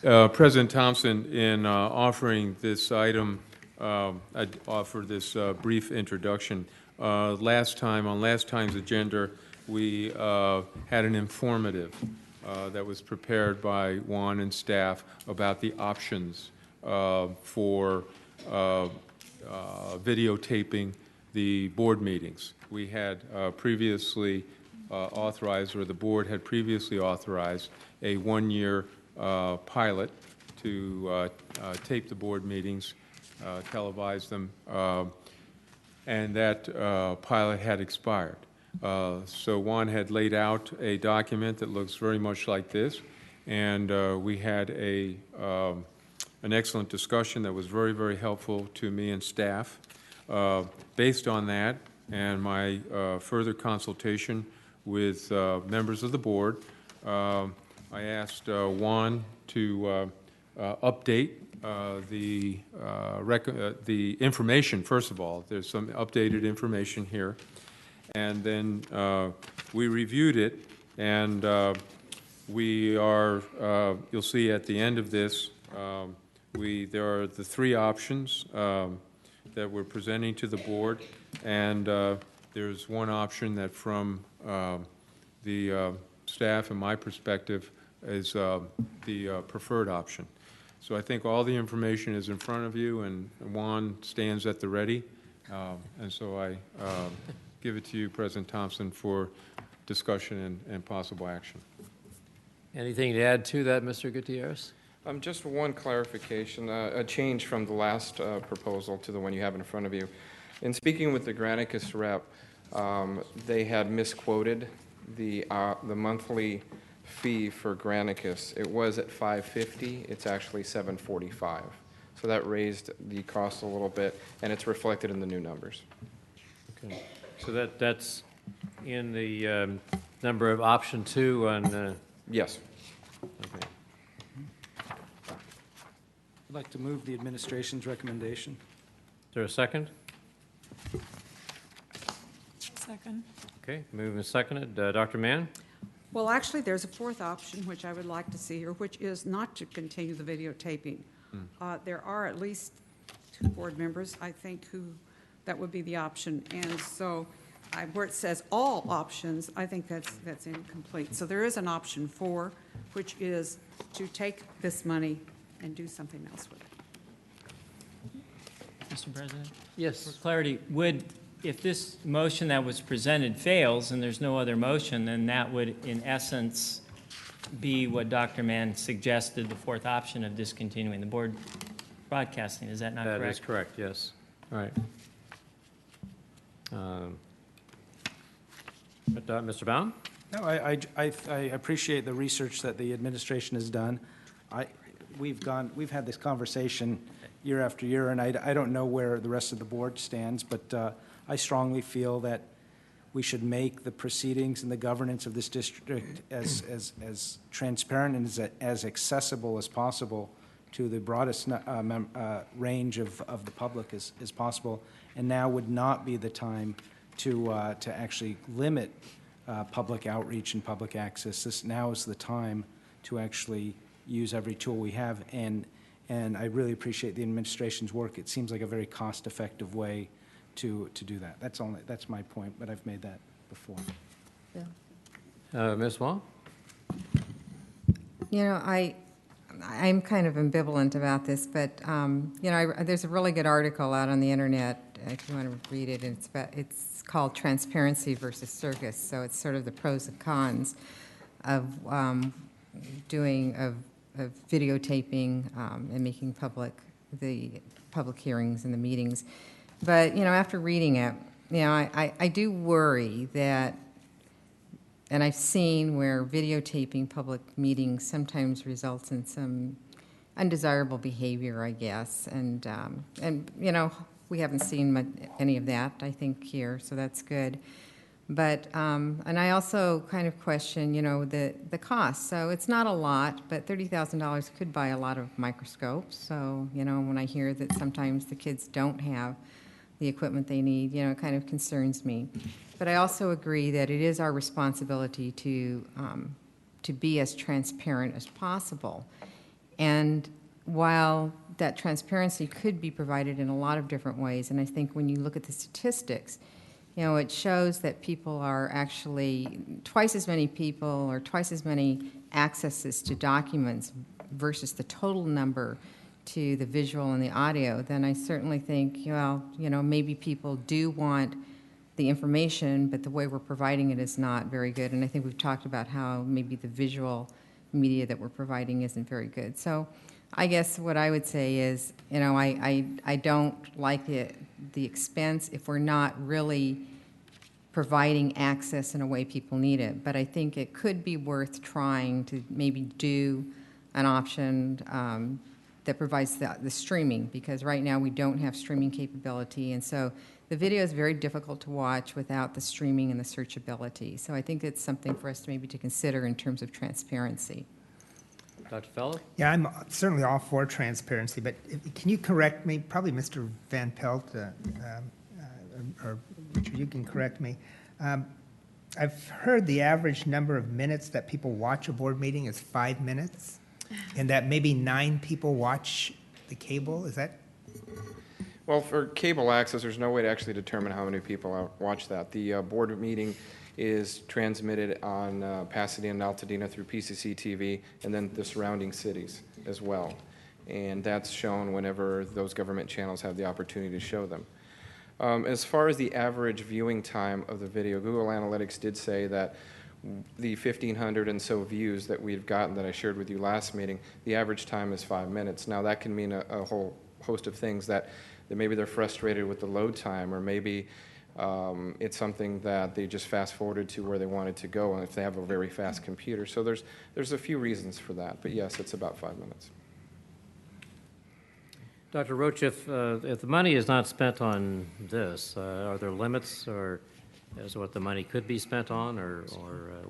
President Thompson, in offering this item, I'd offer this brief introduction. Last time's agenda, we had an informative that was prepared by Juan and staff about the options for videotaping the board meetings. We had previously authorized, or the board had previously authorized, a one-year pilot to tape the board meetings, televise them, and that pilot had expired. So Juan had laid out a document that looks very much like this, and we had an excellent discussion that was very, very helpful to me and staff. Based on that and my further consultation with members of the board, I asked Juan to update the information. First of all, there's some updated information here, and then we reviewed it, and we are. You'll see at the end of this, there are the three options that we're presenting to the board, and there's one option that, from the staff and my perspective, is the preferred option. So I think all the information is in front of you, and Juan stands at the ready. And so I give it to you, President Thompson, for discussion and possible action. Anything to add to that, Mr. Gutierrez? Just one clarification, a change from the last proposal to the one you have in front of you. In speaking with the Granicus rep, they had misquoted the monthly fee for Granicus. It was at $550. It's actually $745. So that raised the cost a little bit, and it's reflected in the new numbers. Okay. So that's in the number of option 2 on. Yes. Okay. I'd like to move the administration's recommendation. Is there a second? Second. Okay, moved and seconded. Dr. Mann? Well, actually, there's a fourth option, which I would like to see here, which is not to continue the videotaping. There are at least 2 board members, I think, that would be the option. And so where it says all options, I think that's incomplete. So there is an option 4, which is to take this money and do something else with it. Mr. President? Yes. For clarity, if this motion that was presented fails and there's no other motion, then that would, in essence, be what Dr. Mann suggested, the fourth option of discontinuing the board broadcasting. Is that not correct? That is correct, yes. All right. Mr. Baum? No, I appreciate the research that the administration has done. We've had this conversation year after year, and I don't know where the rest of the board stands, but I strongly feel that we should make the proceedings and the governance of this district as transparent and as accessible as possible to the broadest range of the public as possible. And now would not be the time to actually limit public outreach and public access. Now is the time to actually use every tool we have, and I really appreciate the administration's work. It seems like a very cost-effective way to do that. That's my point, but I've made that before. Ms. Wong? You know, I'm kind of ambivalent about this, but you know, there's a really good article out on the internet if you want to read it. And it's called "Transparency versus Circus." So it's sort of the pros and cons of of videotaping and making the public hearings and the meetings. But you know, after reading it, you know, I do worry that. And I've seen where videotaping public meetings sometimes results in some undesirable behavior, I guess. And you know, we haven't seen any of that, I think, here, so that's good. But, and I also kind of question, you know, the cost. So it's not a lot, but $30,000 could buy a lot of microscopes. So, you know, when I hear that sometimes the kids don't have the equipment they need, you know, it kind of concerns me. But I also agree that it is our responsibility to be as transparent as possible. And while that transparency could be provided in a lot of different ways, and I think when you look at the statistics, you know, it shows that people are actually, twice as many people or twice as many accesses to documents versus the total number to the visual and the audio, then I certainly think, well, you know, maybe people do want the information, but the way we're providing it is not very good. And I think we've talked about how maybe the visual media that we're providing isn't very good. So I guess what I would say is, you know, I don't like the expense if we're not really providing access in a way people need it. But I think it could be worth trying to maybe do an option that provides the streaming, because right now we don't have streaming capability, and so the video is very difficult to watch without the streaming and the searchability. So I think it's something for us to maybe to consider in terms of transparency. Dr. Fellow? Yeah, I'm certainly all for transparency, but can you correct me? Probably Mr. Van Pelt, or Richard, you can correct me. I've heard the average number of minutes that people watch a board meeting is 5 minutes, and that maybe 9 people watch the cable. Is that? Well, for cable access, there's no way to actually determine how many people watch that. The board meeting is transmitted on Pasadena and Altadena through PCC TV, and then the surrounding cities as well. And that's shown whenever those government channels have the opportunity to show them. As far as the average viewing time of the video, Google Analytics did say that the 1,500 and so views that we've gotten that I shared with you last meeting, the average time is 5 minutes. Now that can mean a whole host of things, that maybe they're frustrated with the load time, or maybe it's something that they just fast forwarded to where they wanted to go, and if they have a very fast computer. So there's a few reasons for that, but yes, it's about 5 minutes. Dr. Roach, if the money is not spent on this, are there limits or as to what the money could be spent on, or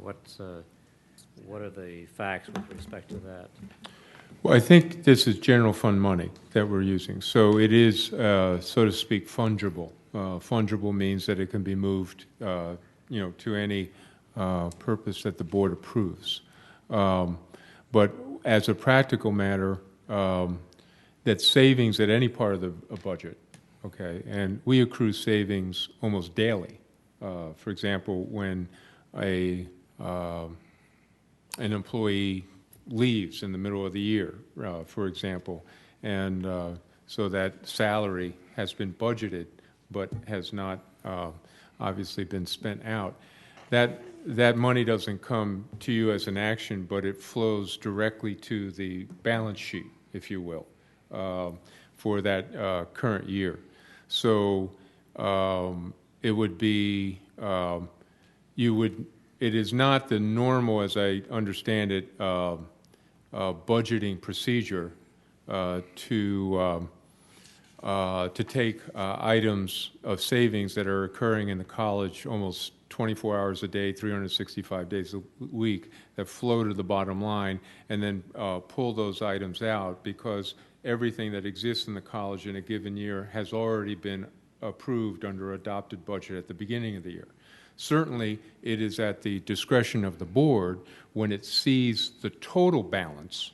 what are the facts with respect to that? Well, I think this is general fund money that we're using. So it is, so to speak, fungible. Fungible means that it can be moved, to any purpose that the board approves. But as a practical matter, that savings at any part of the budget, okay, and we accrue savings almost daily. For example, when an employee leaves in the middle of the year, for example, and so that salary has been budgeted but has not obviously been spent out. That money doesn't come to you as an action, but it flows directly to the balance sheet, if you will, for that current year. So it would be, it is not the normal, as I understand it, budgeting procedure to take items of savings that are occurring in the college almost 24 hours a day, 365 days a week, that flow to the bottom line, and then pull those items out, because everything that exists in the college in a given year has already been approved under adopted budget at the beginning of the year. Certainly, it is at the discretion of the board when it sees the total balance,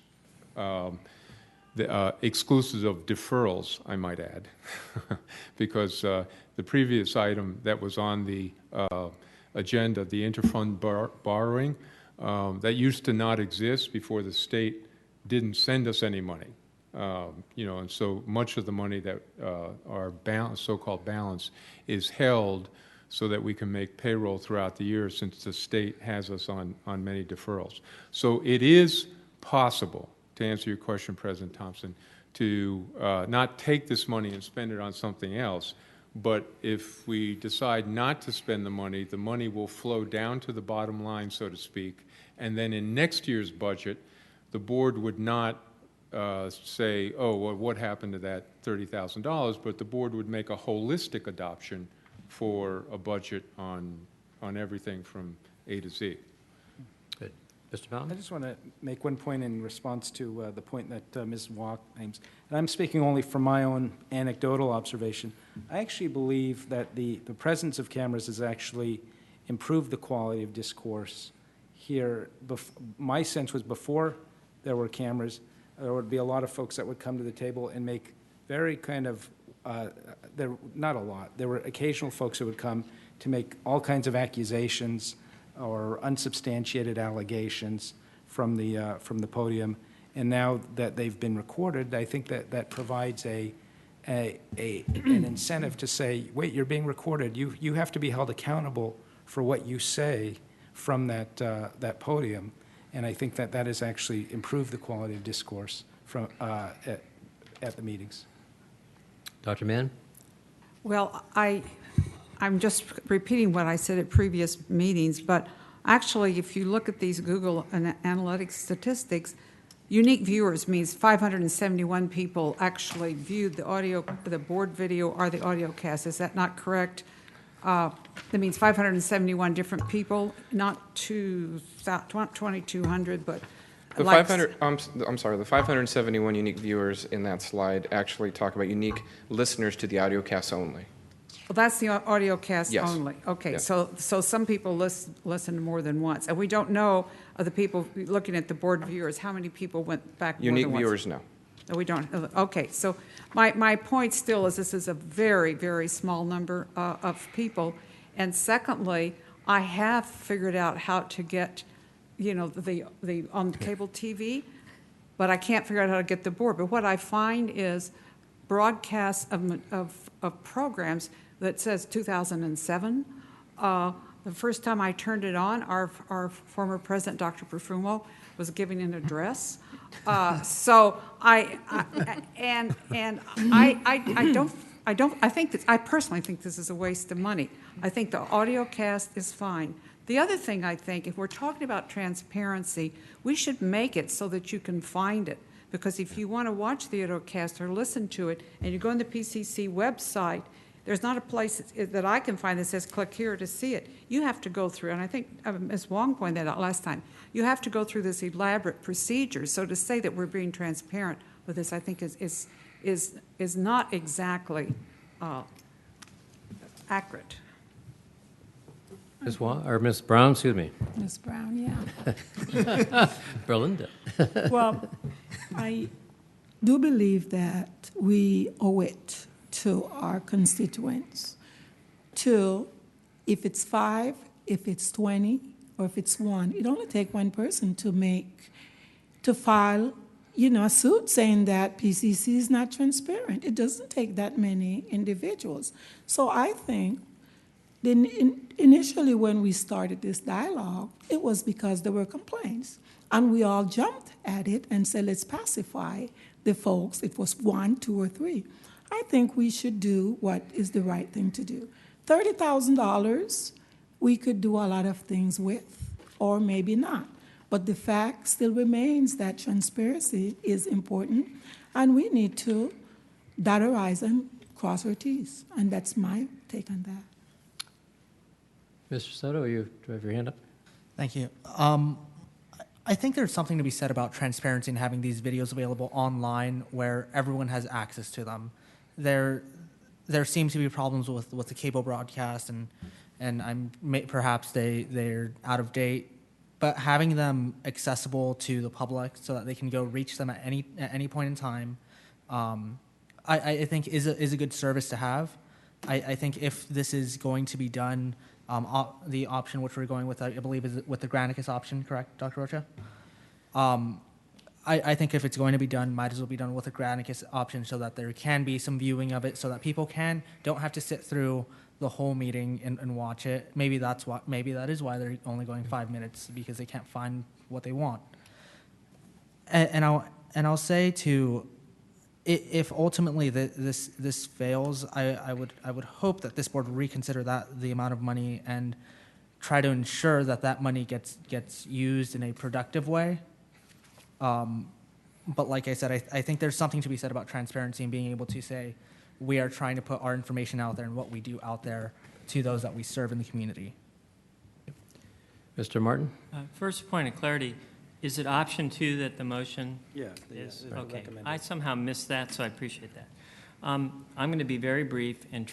exclusive of deferrals, I might add, because the previous item that was on the agenda, the interfund borrowing, that used to not exist before the state didn't send us any money. And so much of the money that our balance, so-called balance, is held so that we can make payroll throughout the year, since the state has us on many deferrals. So it is possible, to answer your question, President Thompson, to not take this money and spend it on something else, but if we decide not to spend the money will flow down to the bottom line, so to speak, and then in next year's budget, the board would not say, oh, well, what happened to that $30,000, but the board would make a holistic adoption for a budget on everything from A to Z. Good. Mr. Bowden? I just want to make one point in response to the point that Ms. Walk makes, and I'm speaking only from my own anecdotal observation. I actually believe that the presence of cameras has actually improved the quality of discourse here. My sense was before there were cameras, There would be a lot of folks that would come to the table and make very kind of, not a lot, there were occasional folks who would come to make all kinds of accusations or unsubstantiated allegations from the podium. And now that they've been recorded, I think that provides an incentive to say, wait, you're being recorded. You have to be held accountable for what you say from that podium. And I think that has actually improved the quality of discourse at the meetings. Dr. Mann? Well, I'm just repeating what I said at previous meetings, but actually, if you look at these Google Analytics statistics, unique viewers means 571 people actually viewed the board video or the audio cast. Is that not correct? That means 571 different people, not 2,200, but The like 500, I'm sorry, the 571 unique viewers in that slide actually talk about unique listeners to the audio cast only. Well, that's the audio cast Yes. only. Okay, Yes. so some people listen more than once, and we don't know of the people looking at the board viewers, how many people went back more Unique than once? viewers, no. No, we don't. Okay, so my point still is this is a very, very small number of people. And secondly, I have figured out how to get, the on cable TV, but I can't figure out how to get the board. But what I find is broadcasts of programs that says 2007. The first time I turned it on, our former president, Dr. Profumo, was giving an address. So I personally think this is a waste of money. I think the audio cast is fine. The other thing I think, if we're talking about transparency, we should make it so that you can find it. Because if you want to watch the audio cast or listen to it, and you go on the PCC website, there's not a place that I can find that says click here to see it. You have to go through, and I think Ms. Wong pointed that out last time, you have to go through this elaborate procedure. So to say that we're being transparent with this, I think is not exactly accurate. Ms. Ms. Brown, excuse me. Ms. Brown, yeah. Berlinda. Well, I do believe that we owe it to our constituents to, if it's 5, if it's 20, or if it's 1, it only takes one person to file, a suit saying that PCC is not transparent. It doesn't take that many individuals. So I think initially when we started this dialogue, it was because there were complaints. And we all jumped at it and said, let's pacify the folks. It was 1, 2, or 3. I think we should do what is the right thing to do. $30,000, we could do a lot of things with, or maybe not. But the fact still remains that transparency is important, and we need to dot our I's and cross our T's. And that's my take on that. Mr. Soto, do you have your hand up? Thank you. I think there's something to be said about transparency and having these videos available online where everyone has access to them. There seems to be problems with the cable broadcast, and perhaps they're out of date. But having them accessible to the public so that they can go reach them at any point in time, I think is a good service to have. I think if this is going to be done, the option which we're going with, I believe, is with the Granicus option, correct, Dr. Rocha? I think if it's going to be done, might as well be done with a Granicus option so that there can be some viewing of it, so that people don't have to sit through the whole meeting and watch it. Maybe that is why they're only going 5 minutes, because they can't find what they want. And I'll say too, if ultimately this fails, I would hope that this board would reconsider the amount of money and try to ensure that money gets used in a productive way. But like I said, I think there's something to be said about transparency and being able to say we are trying to put our information out there and what we do out there to those that we serve in the community. Mr. Martin? First point of clarity, is it option 2 that the motion is? Yeah, Okay, I somehow missed that, so I appreciate that. I'm going to be very brief and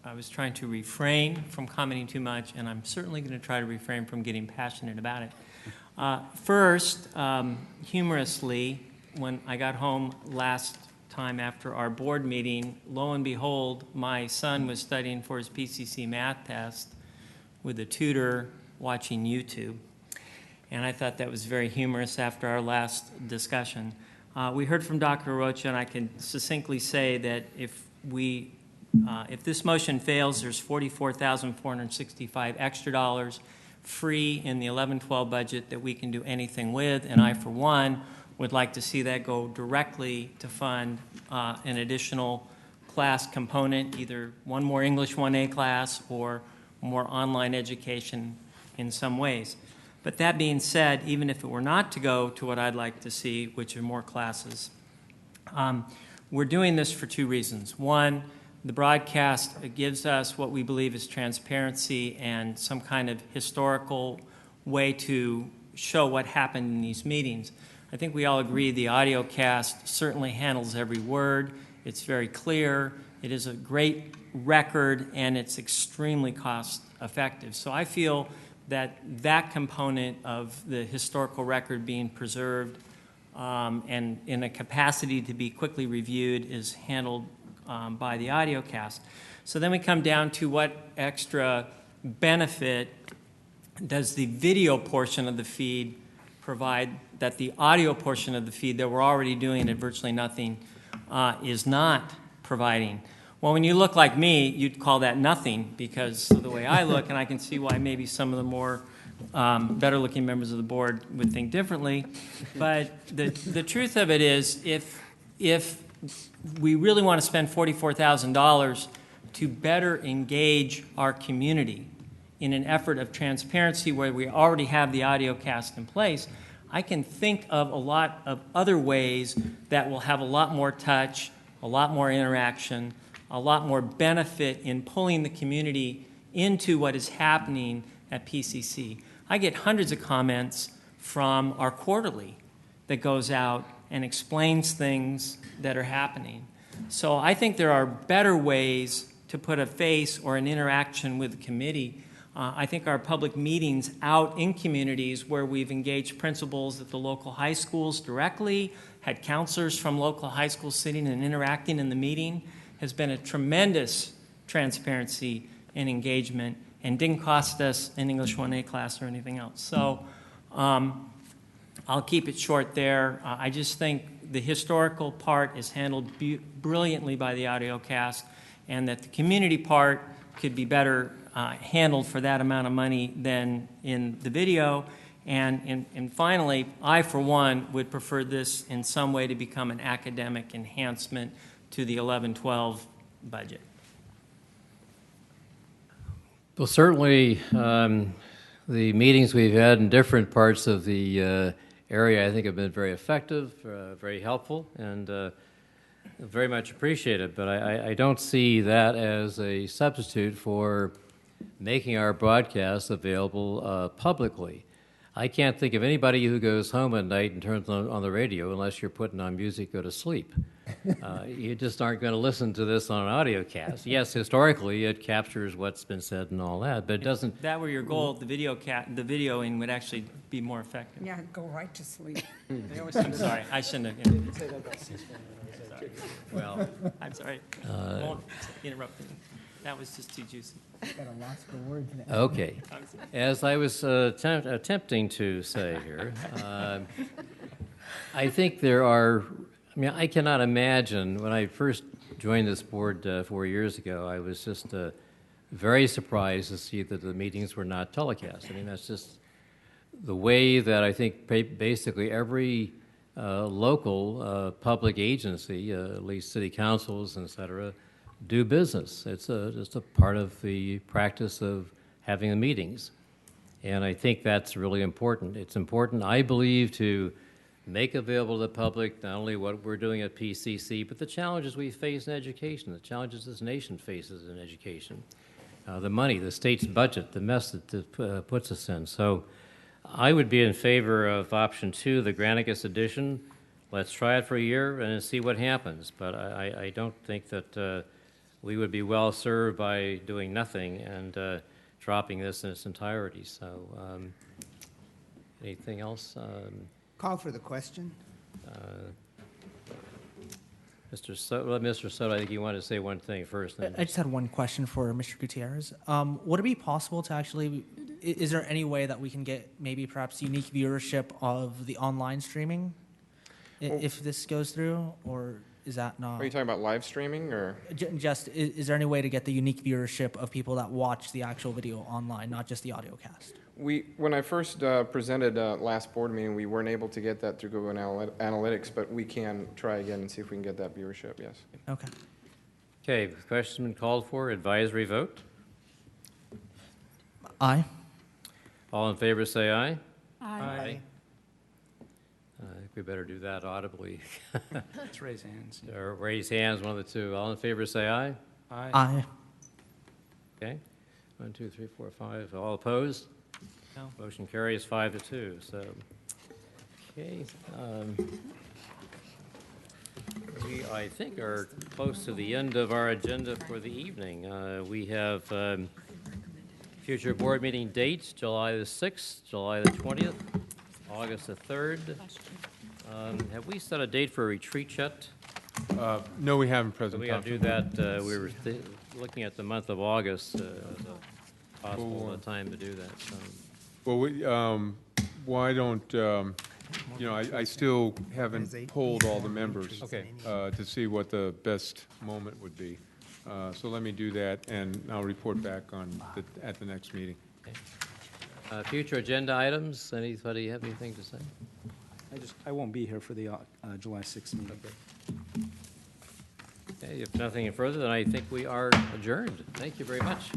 I was trying to refrain from commenting too much, and I'm certainly going to try to refrain from getting passionate about it. First, humorously, when I got home last time after our board meeting, lo and behold, my son was studying for his PCC math test with a tutor watching YouTube. And I thought that was very humorous after our last discussion. We heard from Dr. Rocha, and I can succinctly say that if this motion fails, there's $44,465 extra dollars free in the 11-12 budget that we can do anything with, and I, for one, would like to see that go directly to fund an additional class component, either one more English 1A class or more online education in some ways. But that being said, even if it were not to go to what I'd like to see, which are more classes, we're doing this for two reasons. One, the broadcast gives us what we believe is transparency and some kind of historical way to show what happened in these meetings. I think we all agree the audio cast certainly handles every word. It's very clear. It is a great record, and it's extremely cost effective. So I feel that that component of the historical record being preserved and in a capacity to be quickly reviewed is handled by the audio cast. So then we come down to what extra benefit does the video portion of the feed provide that the audio portion of the feed that we're already doing at virtually nothing is not providing. Well, when you look like me, you'd call that nothing because of the way I look, and I can see why maybe some of the more better-looking members of the board would think differently. But the truth of it is, if we really want to spend $44,000 to better engage our community in an effort of transparency where we already have the audio cast in place, I can think of a lot of other ways that will have a lot more touch, a lot more interaction, a lot more benefit in pulling the community into what is happening at PCC. I get hundreds of comments from our quarterly that goes out and explains things that are happening. So I think there are better ways to put a face or an interaction with the committee. I think our public meetings out in communities where we've engaged principals at the local high schools directly, had counselors from local high schools sitting and interacting in the meeting, has been a tremendous transparency and engagement and didn't cost us an English 1A class or anything else. So I'll keep it short there. I just think the historical part is handled brilliantly by the audio cast, and that the community part could be better handled for that amount of money than in the video. And finally, I, for one, would prefer this in some way to become an academic enhancement to the 11-12 budget. Well, certainly the meetings we've had in different parts of the area, I think, have been very effective, very helpful, and very much appreciated. But I don't see that as a substitute for making our broadcasts available publicly. I can't think of anybody who goes home at night and turns on the radio unless you're putting on music, go to sleep. You just aren't going to listen to this on an audio cast. Yes, historically it captures what's been said and all that, but it doesn't. If that were your goal, the videoing would actually be more effective. Yeah, go right to sleep. I'm sorry, I shouldn't have. Sorry. Well, I'm sorry. I won't interrupt you. That was just too juicy. Got a lost for words now. Okay. As I was attempting to say here, I think there are, I cannot imagine, when I first joined this board 4 years ago, I was just very surprised to see that the meetings were not telecast. That's just the way that I think basically every local public agency, at least city councils, et cetera, do business. It's just a part of the practice of having the meetings. And I think that's really important. It's important, I believe, to make available to the public not only what we're doing at PCC, but the challenges we face in education, the challenges this nation faces in education, the money, the state's budget, the mess that it puts us in. So I would be in favor of option 2, the Granicus edition. Let's try it for a year and see what happens. But I don't think that we would be well served by doing nothing and dropping this in its entirety. So anything else? Call for the question. Mr. Soto, I think you wanted to say one thing first. Then. I just had one question for Mr. Gutierrez. Would it be possible to actually, is there any way that we can get maybe perhaps unique viewership of the online streaming if this goes through, or is that not? Are you talking about live streaming or? Just, is there any way to get the unique viewership of people that watch the actual video online, not just the audio cast? When I first presented last board meeting, we weren't able to get that through Google Analytics, but we can try again and see if we can get that viewership, yes. Okay. Okay, the question's been called for. Advisory vote. Aye. All in favor say aye. Aye. I think we better do that audibly. Let's raise hands. Or raise hands, one of the two. All in favor say aye. Aye. Okay. 1, 2, 3, 4, 5. All opposed? No. Motion carries 5-2. So, okay. We, I think, are close to the end of our agenda for the evening. We have future board meeting dates: July the 6th, July the 20th, August the 3rd. Have we set a date for a retreat yet? No, we haven't, So President we got to do that. We were looking at the month of August as a possible time to do that. So. Well, why don't, I still haven't polled all the members to see what the best moment would be. So let me do that, and I'll report back at the next meeting. Okay. Future agenda items, anybody have anything to say? I won't be here for the July 6th meeting. Okay, if nothing further, then I think we are adjourned. Thank you very much.